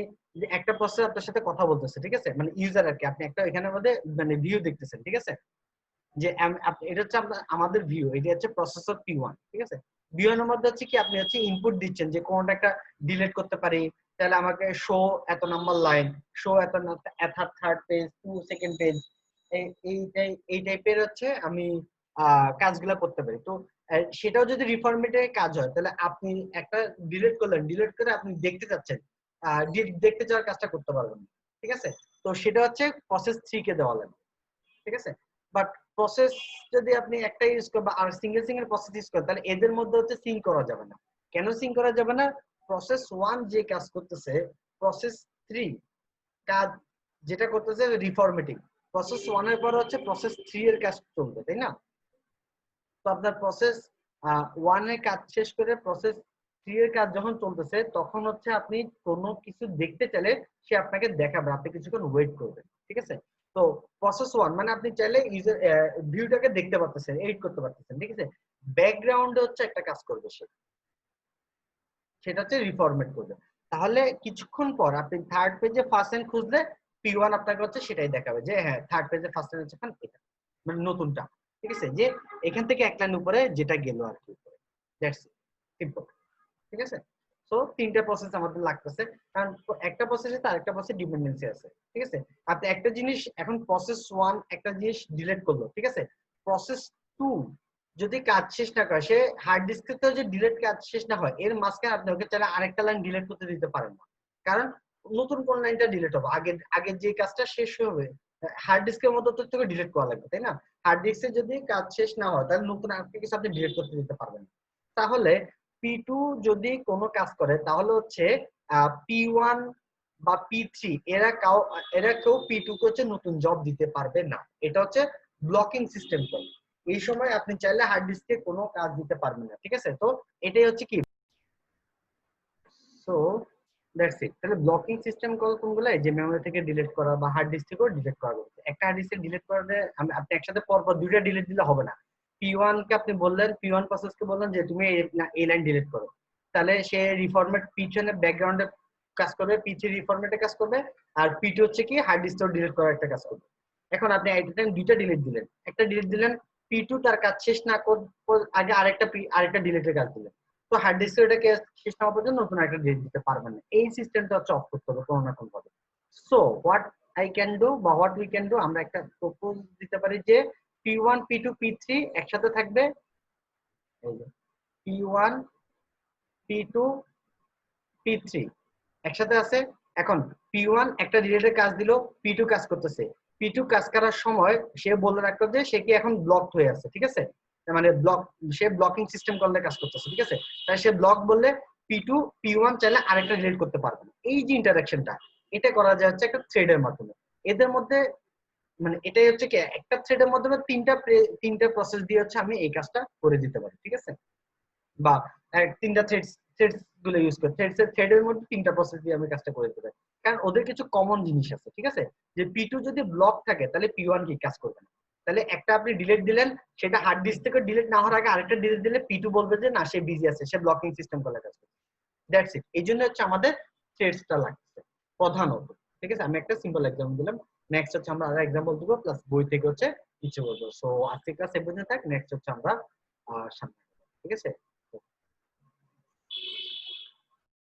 একটা প্রসেস আপনার সাথে কথা বলতেছে, ঠিক আছে, মানে ইউজার আর কি, আপনি একটা এখানের মধ্যে মানে ভিউ দেখতেছেন। ঠিক আছে, যে এটা হচ্ছে আমাদের ভিউ, এটা হচ্ছে প্রসেসর P1। ঠিক আছে, B1 এর মধ্যে হচ্ছে কি আপনি হচ্ছে ইনপুট দিচ্ছেন যে কোনটা একটা ডিলিট করতে পারি, তাহলে আমাকে শো এত নাম্বার লাইন, শো এত third page, to second page, এই টাইপের হচ্ছে আমি কাজগুলো করতে পারি। তো সেটাও যদি রিফরম্যাটের কাজ হয় তাহলে আপনি একটা ডিলিট করলেন, ডিলিট করে আপনি দেখতে চাচ্ছেন, দেখতে চাওয়ার কাজটা করতে পারবেন না, ঠিক আছে? তো সেটা হচ্ছে প্রসেস 3 কে দেওয়া লাগবে, ঠিক আছে? বাট প্রসেস যদি আপনি একটা ইউজ করেন আর সিঙ্গেল সিঙ্গেল প্রসেস ইউজ করেন তাহলে এদের মধ্যে হচ্ছে সিঙ্ক করা যাবে না। কেন সিঙ্ক করা যাবে না? প্রসেস 1 যে কাজ করতেছে, প্রসেস 3 কাজ যেটা করতেছে রিফরম্যাটিং, প্রসেস 1 এর পর হচ্ছে প্রসেস 3 এর কাজ চলবে, তাই না? তো আপনার প্রসেস 1 এর কাজ শেষ করে প্রসেস 3 এর কাজ যখন চলতেছে তখন হচ্ছে আপনি কোনো কিছু দেখতে চাইলে সে আপনাকে দেখাবে, আপনি কিছুক্ষণ ওয়েট করবেন, ঠিক আছে? তো প্রসেস 1 মানে আপনি চাইলে ইউজার ভিউটাকে দেখতে পারতেছেন, এডিট করতে পারতেছেন, ঠিক আছে? ব্যাকগ্রাউন্ডে হচ্ছে একটা কাজ করবে সে, সেটা হচ্ছে রিফরম্যাট করবে। তাহলে কিছুক্ষণ পর আপনি থার্ড পেজে ফার্স্ট লাইন খুঁজলে P1 আপনাকে হচ্ছে সেটাই দেখাবে যে হ্যাঁ থার্ড পেজে ফার্স্ট লাইন হচ্ছে এটা, মানে নতুনটা, ঠিক আছে? যে এখান থেকে এক লাইন উপরে যেটা গেল আর কি, দ্যাটস সিম্পল, ঠিক আছে? সো তিনটা প্রসেস আমাদের লাগতেছে, কারণ একটা প্রসেসে তার একটা প্রসেস ডিপেন্ডেন্সি আছে, ঠিক আছে? আপনি একটা জিনিস এখন প্রসেস 1 একটা জিনিস ডিলিট করলো, ঠিক আছে? প্রসেস 2 যদি কাজ শেষ না করে, সে হার্ড ডিস্কের তো যে ডিলিট কাজ শেষ না হয় এর মাঝখানে আপনি ওকে চাইলে আরেকটা লাইন ডিলিট করতে দিতে পারেন না, কারণ নতুন কোন লাইনটা ডিলিট হবে, আগে আগে যে কাজটা শেষ হবে হার্ড ডিস্কের মতো তো তোকে ডিলিট করা লাগবে, তাই না? হার্ড ডিস্কে যদি কাজ শেষ না হয় তাহলে নতুন আরেকটা কিছু আপনি ডিলিট করতে দিতে পারবেন না। তাহলে P2 যদি কোনো কাজ করে তাহলে হচ্ছে P1 বা P3 এরা কেউ P2 কে হচ্ছে নতুন জব দিতে পারবে না। এটা হচ্ছে ব্লকিং সিস্টেম কল। এই সময় আপনি চাইলে হার্ড ডিস্কে কোনো কাজ দিতে পারবেন না, ঠিক আছে? তো এটাই হচ্ছে কি, সো দ্যাটস ইট। তাহলে ব্লকিং সিস্টেম কল কোনগুলো? যে মেমরি থেকে ডিলিট করা বা হার্ড ডিস্ক থেকেও ডিলিট করা যাবে। একটা হার্ড ডিস্কে ডিলিট করলে আপনি একসাথে পরপর দুইটা ডিলিট দিলে হবে না। P1 কে আপনি বললেন, P1 প্রসেস কে বললেন যে তুমি এই লাইন ডিলিট করো, তাহলে সে রিফরম্যাট পিছনে ব্যাকগ্রাউন্ডে কাজ করবে, P3 রিফরম্যাটে কাজ করবে, আর P2 হচ্ছে কি হার্ড ডিস্ক ডিলিট করার একটা কাজ করবে। এখন আপনি এট টাইম দুইটা ডিলিট দিলেন, একটা ডিলিট দিলেন P2 তার কাজ শেষ না আগে আরেকটা ডিলিটের কাজ দিলেন, তো হার্ড ডিস্কের এটাকে শেষ হওয়া পর্যন্ত নতুন একটা ডিলিট দিতে পারবেন না। এই সিস্টেমটা হচ্ছে অফ করতে হবে কোনো না কোনো ভাবে। So what I can do বা হোয়াট উই ক্যান ডু, আমরা একটা প্রপোজ দিতে পারি যে P1 P2 P3 একসাথে থাকবে, এই যে P1 P2 P3 একসাথে আছে। এখন P1 একটা ডিলিটের কাজ দিল, P2 কাজ করতেছে, P2 কাজ করার সময় সে বলে রাখতো যে সে কি এখন ব্লক হয়ে আছে, ঠিক আছে? মানে সে ব্লকিং সিস্টেম করলে কাজ করতেছে, ঠিক আছে? তাই সে ব্লক বললে P2 P1 চাইলে আরেকটা ডিলিট করতে পারবে না। এই যে ইন্টারাকশনটা, এটা করা যায় হচ্ছে একটা থ্রেডের মাধ্যমে। এদের মধ্যে মানে এটাই হচ্ছে কি, একটা থ্রেডের মাধ্যমে তিনটা প্রসেস দিয়ে হচ্ছে আমি এই কাজটা করে দিতে পারি, ঠিক আছে? বা তিনটা থ্রেডস গুলো ইউজ করে থ্রেডের মধ্যে তিনটা প্রসেস দিয়ে আমি কাজটা করে দিতে পারি, কারণ ওদের কিছু কমন জিনিস আছে, ঠিক আছে? যে P2 যদি ব্লক থাকে তাহলে P1 কি কাজ করবে না। তাহলে একটা আপনি ডিলিট দিলেন, সেটা হার্ড ডিস্ক থেকে ডিলিট না হওয়ার আগে আরেকটা ডিলিট দিলে P2 বলবে যে না সে বিজি আছে, সে ব্লকিং সিস্টেম করে কাজ করছে। That's it. এই জন্য হচ্ছে আমাদের থ্রেডসটা লাগছে প্রধানত, ঠিক আছে? আমি একটা সিম্পল এক্সাম্পল দিলাম, নেক্সট হচ্ছে আমরা আরেকটা এক্সাম্পল দিব প্লাস বই থেকে হচ্ছে কিছু বলবো। সো আজকে ক্লাস এই পর্যন্ত থাক, নেক্সট হচ্ছে আমরা সামনে, ঠিক আছে?